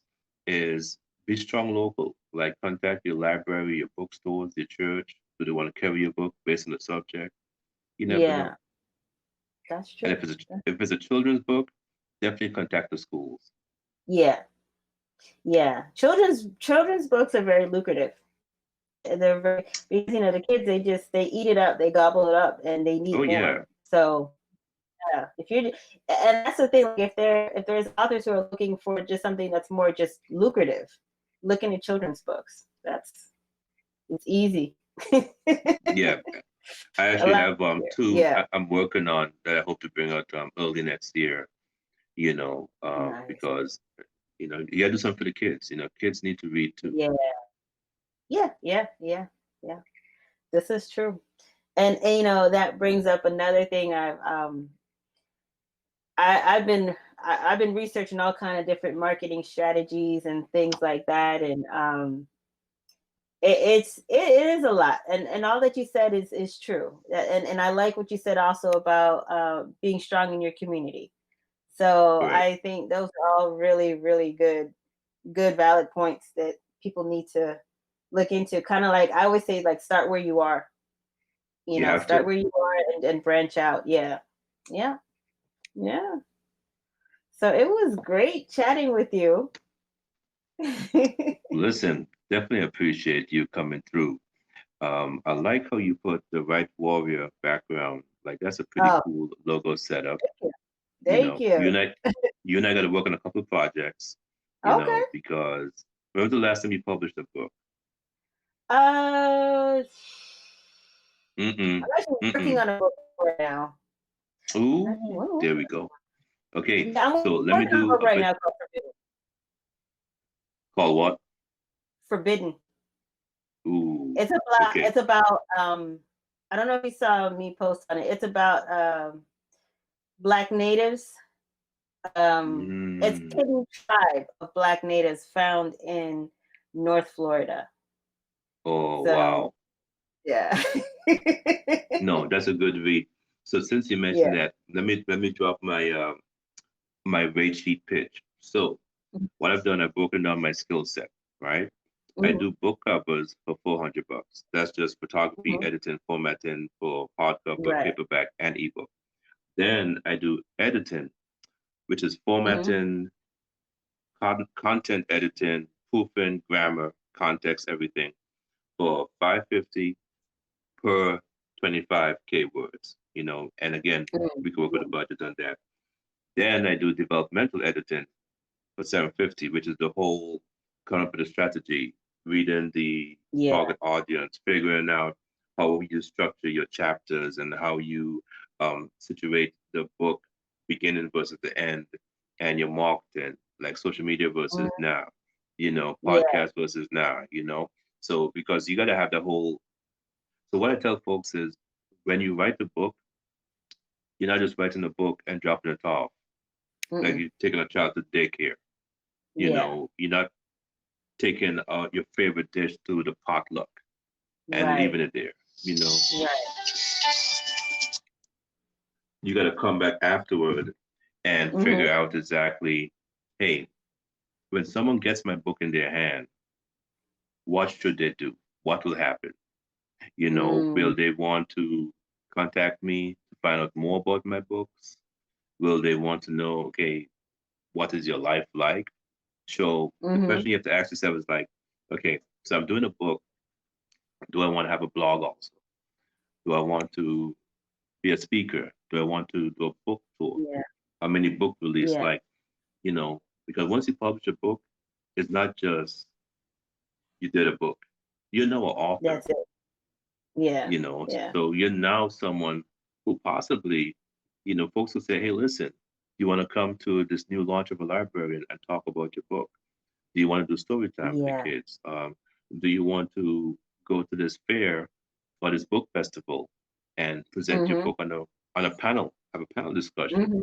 be strong local. Like contact your library, your bookstores, your church. Do they want to carry your book based on the subject? You it. never know. Yeah. That's And true. if it's a children's book, definitely contact the schools. Yeah. Yeah. Children's books are very lucrative. They're very, because the kids, they eat it up, they gobble it up, and they Oh need yeah, more. So yeah, if you're, and that's the thing. Like if there's authors who are looking for just something that's more just lucrative, looking at children's books. It's easy. yeah. I A actually lot have easier. two Yeah. I'm working on that I hope to bring out early next year. Nice. Because you gotta do something for the kids. Kids need to read too. Yeah. Yeah. This is true. And that brings up another thing. I've been researching all kind of different marketing strategies and things like that, and it is a lot, and all that you said is true, and I like what you said also about being strong in your community. So Right. I think those are all really, really good valid points that people need to look into. Kind of like I always say, like start where you are. You have Start to. where you are and branch out. Yeah, yeah, yeah. So it was great chatting with you. Listen, definitely appreciate you coming through. I like how you put the Right Warrior background. Like that's a pretty Oh, cool logo setup. thank you. You Thank know, you you. and I, you and I got to work on a couple of projects. Okay. Because when was the last time you published a book? Uh, Mm-mm. I'm actually working Mm-mm. on a book right now. Ooh, there we go. Okay, Yeah, I'm so let me working on a do book a right bit now called Forbidden. called what? Forbidden. Ooh, It's about okay. I don't know if you saw me post on it. It's about Black natives. It's a Mm. hidden tribe of Black natives found in North Florida. Oh, So wow. yeah. No, that's a good read. So since you Yeah. mentioned that, let me drop my rate sheet pitch. So what I've done, I've broken down my skill set, right? I Mhm, do book covers for $400. That's just photography, mhm. editing, formatting for hardcover, Right. paperback, and ebook. Then I do editing, which is Mhm. formatting, content editing, proofing, grammar, context, everything for 550 per 25K words, and again, Mhm. we can work with a budget on that. Then I do developmental editing for 750, which is the whole coming up with a strategy, reading the Yeah. target audience, figuring out how you structure your chapters and how you situate the book beginning versus the end, and your marketing, like social media versus Mhm. now, Yeah. podcast versus now. So because you got to have the whole. So what I tell folks is when you write the book, you're not just writing a book and dropping it off like Mm-mm. you're taking a child to daycare. Yeah. You're not taking your favorite dish to the potluck and Right. leaving it there. You know, Right. you got to come back afterward and Mhm. figure out exactly, hey, when someone gets my book in their hand, what should they do? What will happen? Mm. Will they want to contact me to find out more about my books? Will they want to know, okay, what is your life like? So the Mhm. question you have to ask yourself is like, okay, so I'm doing a book. Do I want to have a blog also? Do I want to be a speaker? Do I want to do a book tour? Yeah. How many book release? Yeah. Like, because once you publish a book, it's not just you did a book. You're now an author, That's it. Yeah. Yeah. so you're now someone who possibly, folks will say, hey, listen, you want to come to this new launch of a library and talk about your book? Do you want to do story time with the Yeah. kids? Do you want to go to this fair or this book festival and present your Mhm. book on a panel, have a panel discussion? Mhm.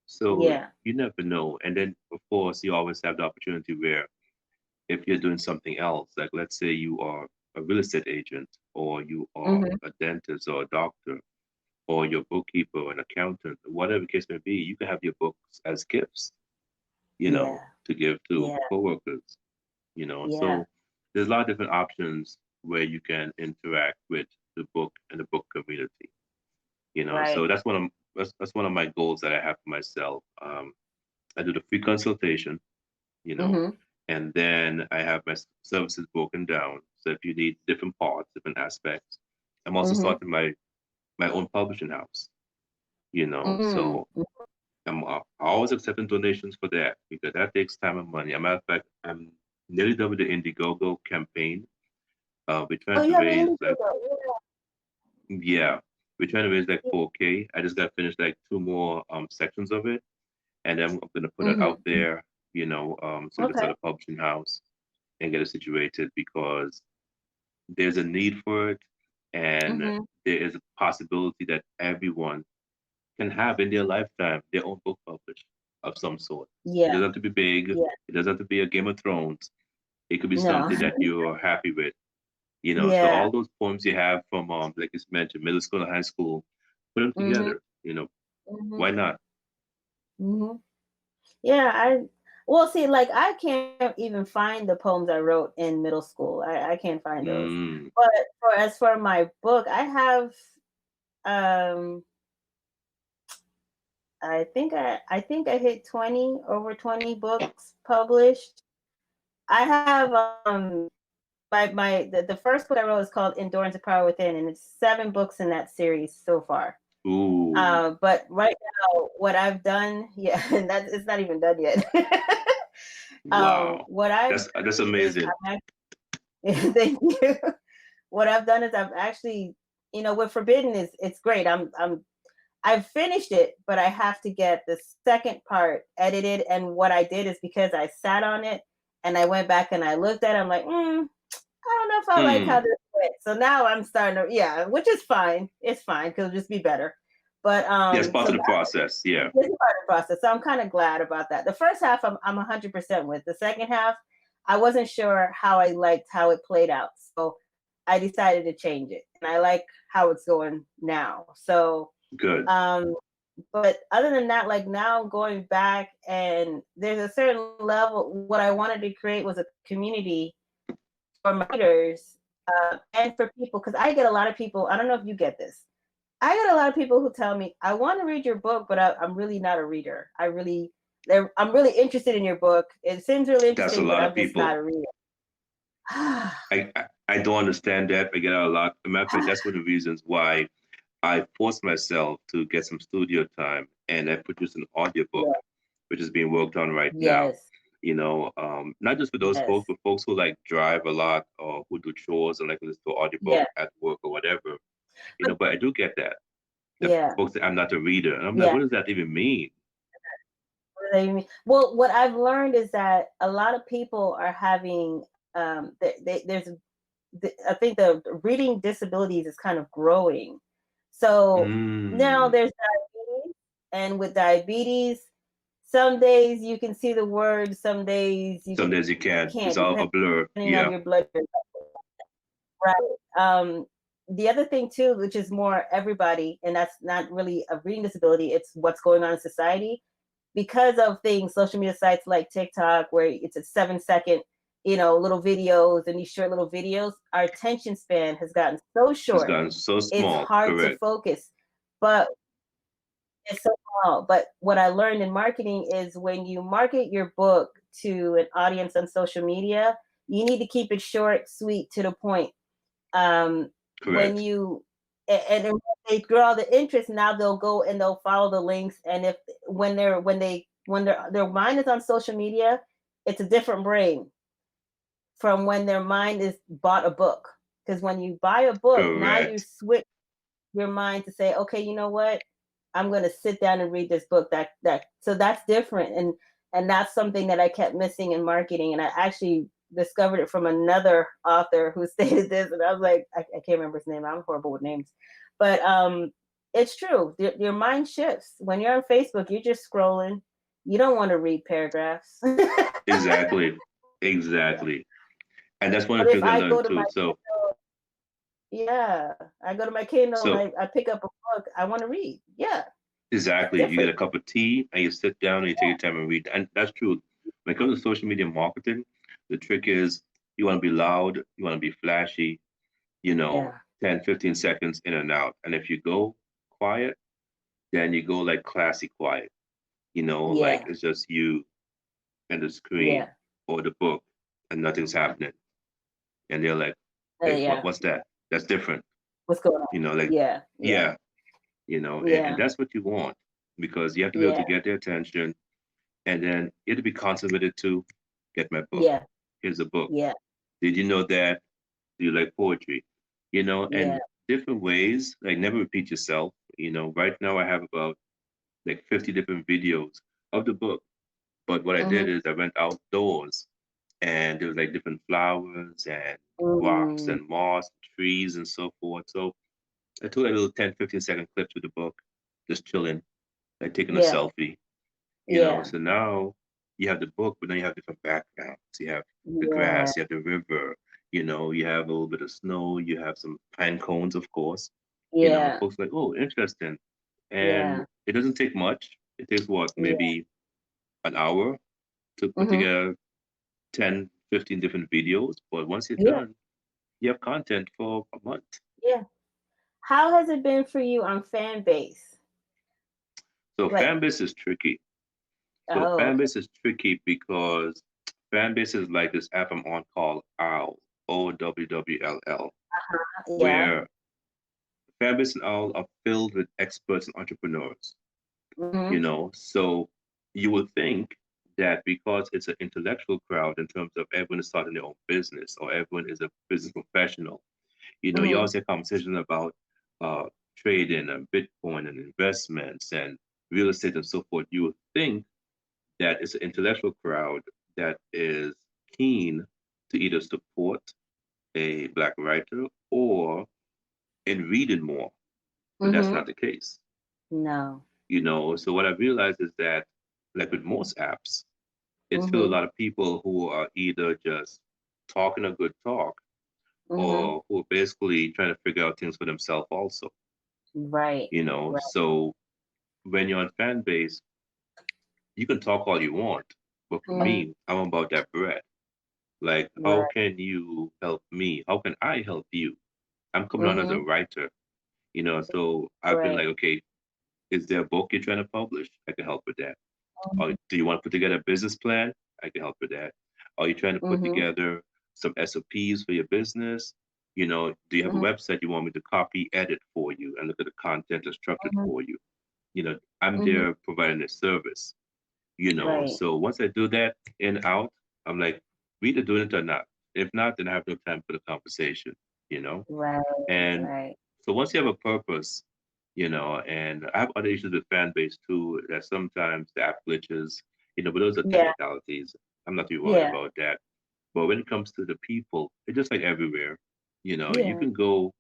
So Yeah. you never know. And then of course you always have the opportunity where if you're doing something else, like let's say you are a real estate agent or you are Mhm. a dentist or a doctor or your bookkeeper or an accountant, whatever the case may be, you can have your books as gifts, Yeah. to give to Yeah. coworkers, Yeah. so there's a lot of different options where you can interact with the book and the book community, Right. so that's one of my goals that I have for myself. I do the free consultation, you know Mhm. and then I have my services broken down. So if you need different parts, different aspects, I'm also Mm-hmm. starting my own publishing house. Mm-hmm. So I'm always accepting donations for that because that takes time and money. As a matter of fact, I'm nearly done with the Indiegogo campaign. We're Oh, trying to you have an raise like, Indiegogo. yeah, we're trying to raise like Yeah. 4K. I just got finished like two more sections of it, and then I'm gonna put it out Mm-hmm. there. So we can Okay. start a publishing house and get it situated because there's a need for it, and Mm-hmm. there is a possibility that everyone can have in their lifetime their own book published of some sort. It Yeah. doesn't have to be big. Yeah. It doesn't have to be a Game of Thrones. It could be No. something that you're happy with. So Yeah. all those poems you have from, like you mentioned, middle school and high school, put them Mm-hmm. together. Mm-hmm. Why not? Mm-hmm. Yeah. Well, see, like I can't even find the poems I wrote in middle school. I can't find those. Mm. But as for my book, I have um I think I hit 20 over 20 books published. I have the first book I wrote is called Endurance of Power Within, and it's 7 books in that series so far. Ooh. But right now, what I've done, yeah, and that it's not even done yet. Wow. What I've That's done is amazing. I'm actually, thank you. What I've done is I've actually, with Forbidden is it's great. I've finished it, but I have to get the second part edited. And what I did is because I sat on it and I went back and I looked at it, I'm like, I don't know if I like how Hmm. this went. So now I'm starting to, yeah, which is fine. It's fine because it'll just be better. But Yes, part so of the process. Yeah. this is part of the process. So I'm kind of glad about that. The first half I'm 100% with. The second half, I wasn't sure how I liked how it played out. So I decided to change it. And I like how it's going now. So Good. um but other than that, like now going back and there's a certain level, what I wanted to create was a community for my readers and for people, because I get a lot of people, I don't know if you get this. I get a lot of people who tell me, I want to read your book, but I'm really not a reader. I'm really interested in your book. It seems really That's a interesting, but lot of I'm just not people. a reader. I don't understand that. I get that a lot. As a matter of fact, that's one of the reasons why I forced myself to get some studio time and I produced an audiobook, Yeah. which is being worked on right now. Yes. Not just for those Yes. folks, but folks who like drive a lot or who do chores and like listen to audiobook Yeah. at work or whatever. But, But I do get that. The yeah. folks say I'm not a reader. And I'm like, Yeah. what does that even mean? Well, what I've learned is that a lot of people are having I think the reading disabilities is kind of growing. So now Mm. there's diabetes, and with diabetes, some days you can see the words, some days you Some days you can't. It's can't, all a blur. depending on Yeah. your blood sugar. Right. The other thing too, which is more everybody, and that's not really a reading disability, it's what's going on in society. Because of things, social media sites like TikTok, where it's a 7 second, little videos and these short little videos, our attention span has gotten so It's short. gotten so It's small. hard to Correct. focus. But it's so small. But what I learned in marketing is when you market your book to an audience on social media, you need to keep it short, sweet, to the point. When Correct. you and they draw the interest, now they'll go and they'll follow the links. And if when their mind is on social media, it's a different brain from when their mind is bought a book. Because when you buy a book, now you Correct. switch your mind to say, okay, you know what? I'm going to sit down and read this book. So that's different, and that's something that I kept missing in marketing. And I actually discovered it from another author who stated this, and I was like, I can't remember his name. I'm horrible with names, but it's true. Your mind shifts when you're on Facebook. You're just scrolling. You don't want to read paragraphs. Exactly. Exactly. And that's one of But the if things I I go learned to too. my So, Yeah, I go to my Kindle and so I pick up a book I want to read. Yeah, it's exactly. You get different. a cup of tea and you sit down and you take your time and read. And that's true. When it comes to social media marketing, the trick is you want to be loud, you want to be flashy, Yeah, 10, 15 seconds in and out. And if you go quiet, then you go like classy quiet, like yeah, it's just you and the screen yeah, or the book and nothing's happening. And they're like, Hey, Yeah. what's that? That's different. What's going on? Like, Yeah. Yeah. yeah, and Yeah. that's what you want because you have to be able Yeah. to get their attention, and then you have to be constant with it too. Get my book. Yeah. Here's a book. Yeah. Did you know that? Do you like poetry? Yeah. And different ways, like never repeat yourself. Right now I have about like 50 different videos of the book. But what I did Mm-hmm. is I went outdoors and there was like different flowers and rocks Mm, and moss, trees and so forth. So I took like little 10, 15 second clips with the book, just chilling, like taking a yeah. selfie. Yeah. So now you have the book, but then you have different backgrounds. You have the Yeah. grass, you have the river, you have a little bit of snow, you have some pine cones, of course. Yeah. Folks are like, oh, interesting. And Yeah. it doesn't take much. It takes what, Yeah. maybe an hour to put Mm-hmm. together 10, 15 different videos. But once you're Yeah. done, you have content for a month. Yeah. How has it been for you on fan base? So Like, fan base is tricky. So oh, fan okay. base is tricky because fan base is like this app I'm on called OWL, OWWLL, Yeah. where fan base and OWL are filled with experts and entrepreneurs. Mm-hmm. So you would think that because it's an intellectual crowd in terms of everyone is starting their own business or everyone is a business professional, you Mm-hmm. always have conversations about uh, trading and Bitcoin and investments and real estate and so forth. You would think that it's an intellectual crowd that is keen to either support a Black writer or in reading more, but that's Mm-hmm. not the case. No. So what I realized is that, like with most apps, it's filled with a Mm-hmm. lot of people who are either just talking a good talk Mm-hmm. or who are basically trying to figure out things for themselves also. Right. Right. So when you're on fan base, you can talk all you want, but for Mm-hmm. me, I'm about that bread. Like, how Right. can you help me? How can I help you? I'm coming on as a Mm-hmm. writer. So I've been Right. like, okay, is there a book you're trying to publish? I can help with that. Or Mm-hmm. do you want to put together a business plan? I can help with that. Are you trying to put Mm-hmm. together some SOPs for your business? Do you have a Mm-hmm. website you want me to copy, edit for you, and look at the content and structure it Mm-hmm. for you? I'm Mm-hmm. there providing a service. Right. So once I do that in out, I'm like, we either doing it or not. If not, then I have no time for the conversation, you know? Right. And Right. so once you have a purpose, and I have other issues with fan base too, that sometimes the app glitches, but those are Yeah. technicalities. I'm not too worried Yeah. about that. But when it comes to the people, it's just like everywhere. You Yeah. can go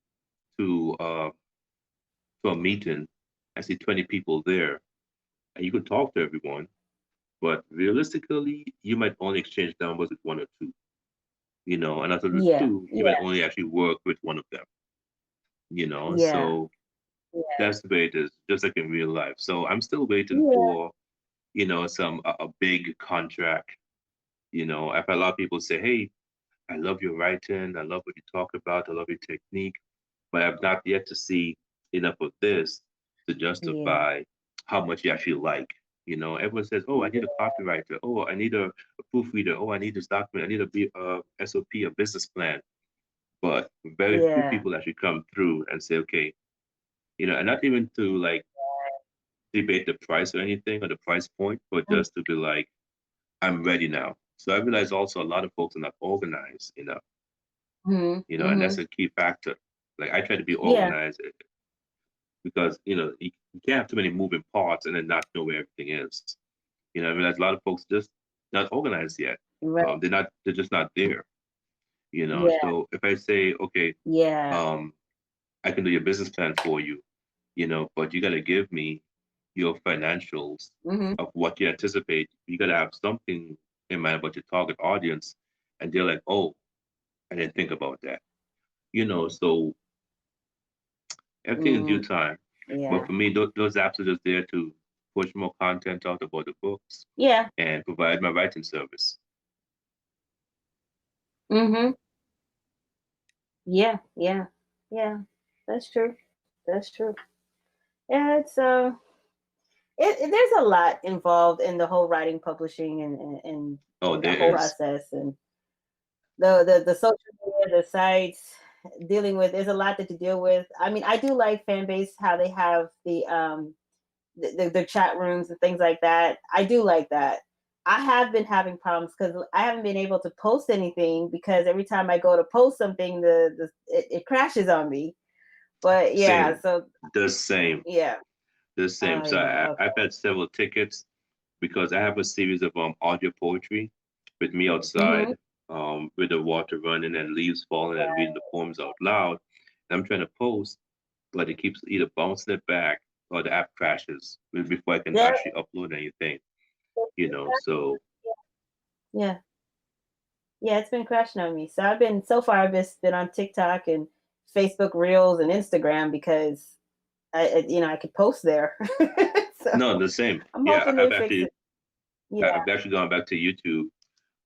to a meeting, I see 20 people there, and you can talk to everyone, but realistically, you might only exchange numbers with one or two, and out of the Yeah. two, you Yeah. might only actually work with one of them. Yeah. So Yeah. that's the way it is, just like in real life. So I'm still waiting Yeah. for, some a big contract. I've had a lot of people say, "Hey, I love your writing. I love what you talk about. I love your technique," but I've not yet to see enough of this to Yeah. justify how much you actually like. Everyone says, "Oh, I need a copywriter. Oh, I need a proofreader. Oh, I need this document. I need a SOP, a business plan." But very few Yeah. people actually come through and say, "Okay," and not even to like debate the price or anything or the price point, but just to be like, I'm ready now. So I realize also a lot of folks are not organized Mm-hmm. and Mm-hmm. that's a key factor. Like I try to be Yeah. organized because you can't have too many moving parts and then not know where everything is. I realize a lot of folks just not organized yet. Right. They're just not there. Yeah. So if I say, okay, Yeah. um, I can do your business plan for you, but you got to give me your financials Mm-hmm. of what you anticipate. You got to have something in mind about your target audience. And they're like, oh, I didn't think about that. So everything in due Mm-hmm. time. But Yeah. for me, those apps are just there to push more content out about the books Yeah. and provide my writing service. Mm-hmm. Yeah. Yeah. Yeah. That's true. That's true. Yeah, there's a lot involved in the whole writing, publishing, Oh, and the there whole is. process, and the social media, the sites. dealing with, there's a lot that to deal with. I mean, I do like fan base, how they have the chat rooms and things like that. I do like that. I have been having problems because I haven't been able to post anything, because every time I go to post something, it crashes on me. But yeah, Same. so The same. yeah. The same. Oh So yeah. I've had several tickets because I have a series of audio poetry with me Mm-hmm. outside, with the water running and leaves falling and reading the poems out loud. And I'm trying to post, but it keeps either bouncing it back or the app crashes before I can Yeah. actually upload anything. So Yeah. Yeah, it's been crashing on me. So I've just been on TikTok and Facebook Reels and Instagram, because I could post there. So no, the same. I'm Yeah, hoping they fix it. Yeah. I've actually gone back to YouTube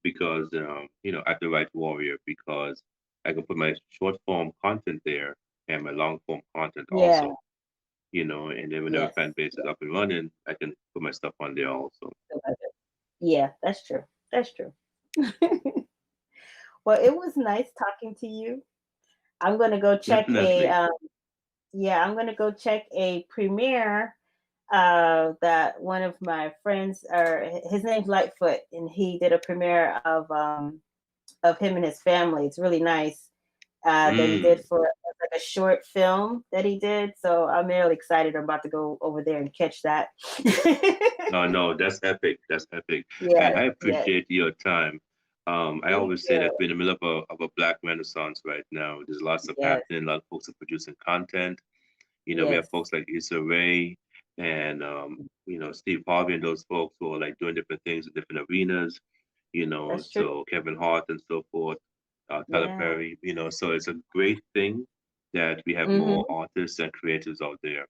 because at the Right Warrior, because I can put my short form content there and my long form content Yeah. also. And then whenever Yes. fan base is up and running, I can put my stuff on there also. Yeah, that's true. That's true. Well, it was nice talking to you. I'm gonna go check a Definitely. yeah, I'm gonna go check a premiere that one of my friends, or his name's Lightfoot, and he did a premiere of him and his family. It's really nice. That he did Mm. for like a short film that he did. So I'm really excited. I'm about to go over there and catch that. No, no, that's epic. That's epic. And Yes, I yes. appreciate your time. I Thank always say that you. we're in the middle of a black renaissance right now. There's lots of Yes, happening. A lot of folks are producing content. We have yes. folks like Issa Rae and Steve Harvey and those folks who are like doing different things in different arenas. That's true. So Kevin Hart and so forth, Tyler Yeah. Perry. So it's a great thing that we have more Mm-hmm. artists and creators out there.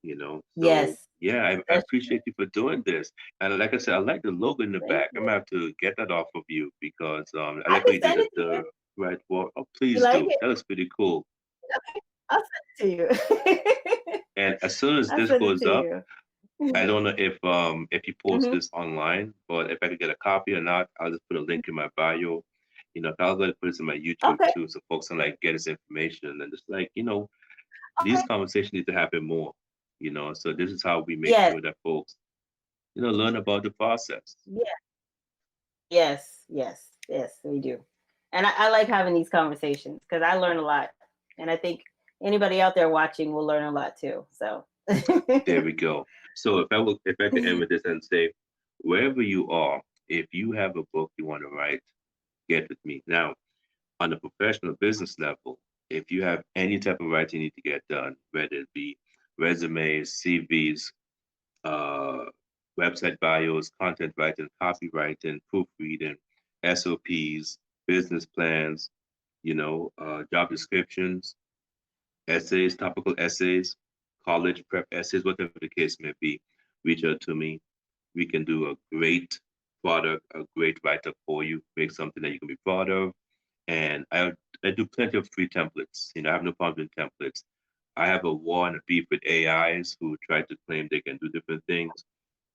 So Yes, yeah, I that's appreciate you for doing this. And like I said, I like the logo in the thank back. I'm you. gonna have to get that off of you because I I like how can you did send it it to you. the right word. Oh, You please like do. it? That looks pretty cool. Okay. I'll send it to you. And as soon as I'll this send it goes to up, you. I don't know if you post Hmm. this online, but if I could get a copy or not, I'll just put a link in my bio. I'll go put this in my YouTube Okay. too, so folks can like get this information and just like these Okay. conversations need to happen more. So this is how we make Yes. sure that folks learn about the process. Yeah. Yes. Yes. Yes. We do. And I like having these conversations because I learn a lot, and I think anybody out there watching will learn a lot too. So. There we go. So if I could end with this and say, wherever you are, if you have a book you want to write, get with me. Now, on a professional business level, if you have any type of writing you need to get done, whether it be resumes, CVs, uh, website bios, content writing, copywriting, proofreading, SOPs, business plans, job descriptions, essays, topical essays, college prep essays, whatever the case may be, reach out to me. We can do a great product, a great write up for you, make something that you can be proud of. And I do plenty of free templates. I have no problem with templates. I have a war and a beef with AIs who try to claim they can do different things,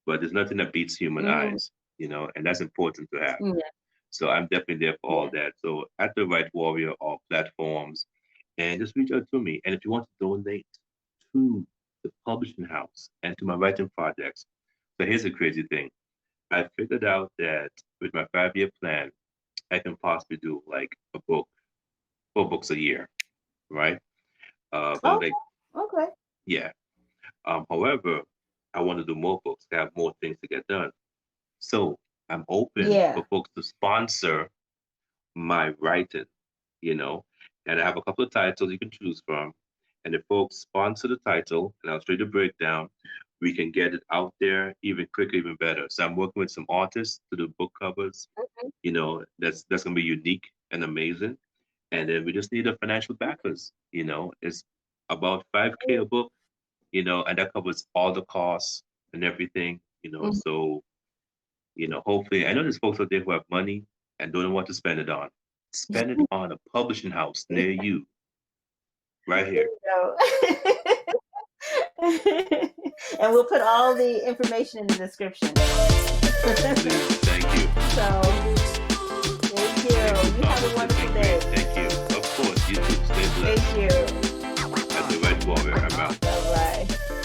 but there's nothing that beats human Mm, eyes, and that's important to have. yeah. So I'm definitely there for all Yeah. that. So at the Right Warrior or platforms, and just reach out to me. And if you want to donate to the publishing house and to my writing projects, so here's the crazy thing. I figured out that with my 5-year plan, I can possibly do like a book, 4 books a year, right? But Okay. like, Okay. yeah. However, I want to do more books. I have more things to get done. So I'm open Yeah. for folks to sponsor my writing, you know, and I have a couple of titles you can choose from. And if folks sponsor the title, and I'll show you the breakdown, we can get it out there even quicker, even better. So I'm working with some artists to do book covers. That's gonna be unique and amazing. And then we just need a financial backers. It's about 5K a book, and that covers all the costs and everything. Mhm. So hopefully, I know there's folks out there who have money and don't know what to spend it on. Spend it on a publishing house near you, right here. So, and we'll put all the information in the description. Please, thank you. So, thank you. Thank you, You have Thomas. a It's been wonderful great. day. Thank you. Of course. You too. Stay Thank blessed. you. At the Right Warrior, I'm out. Bye bye.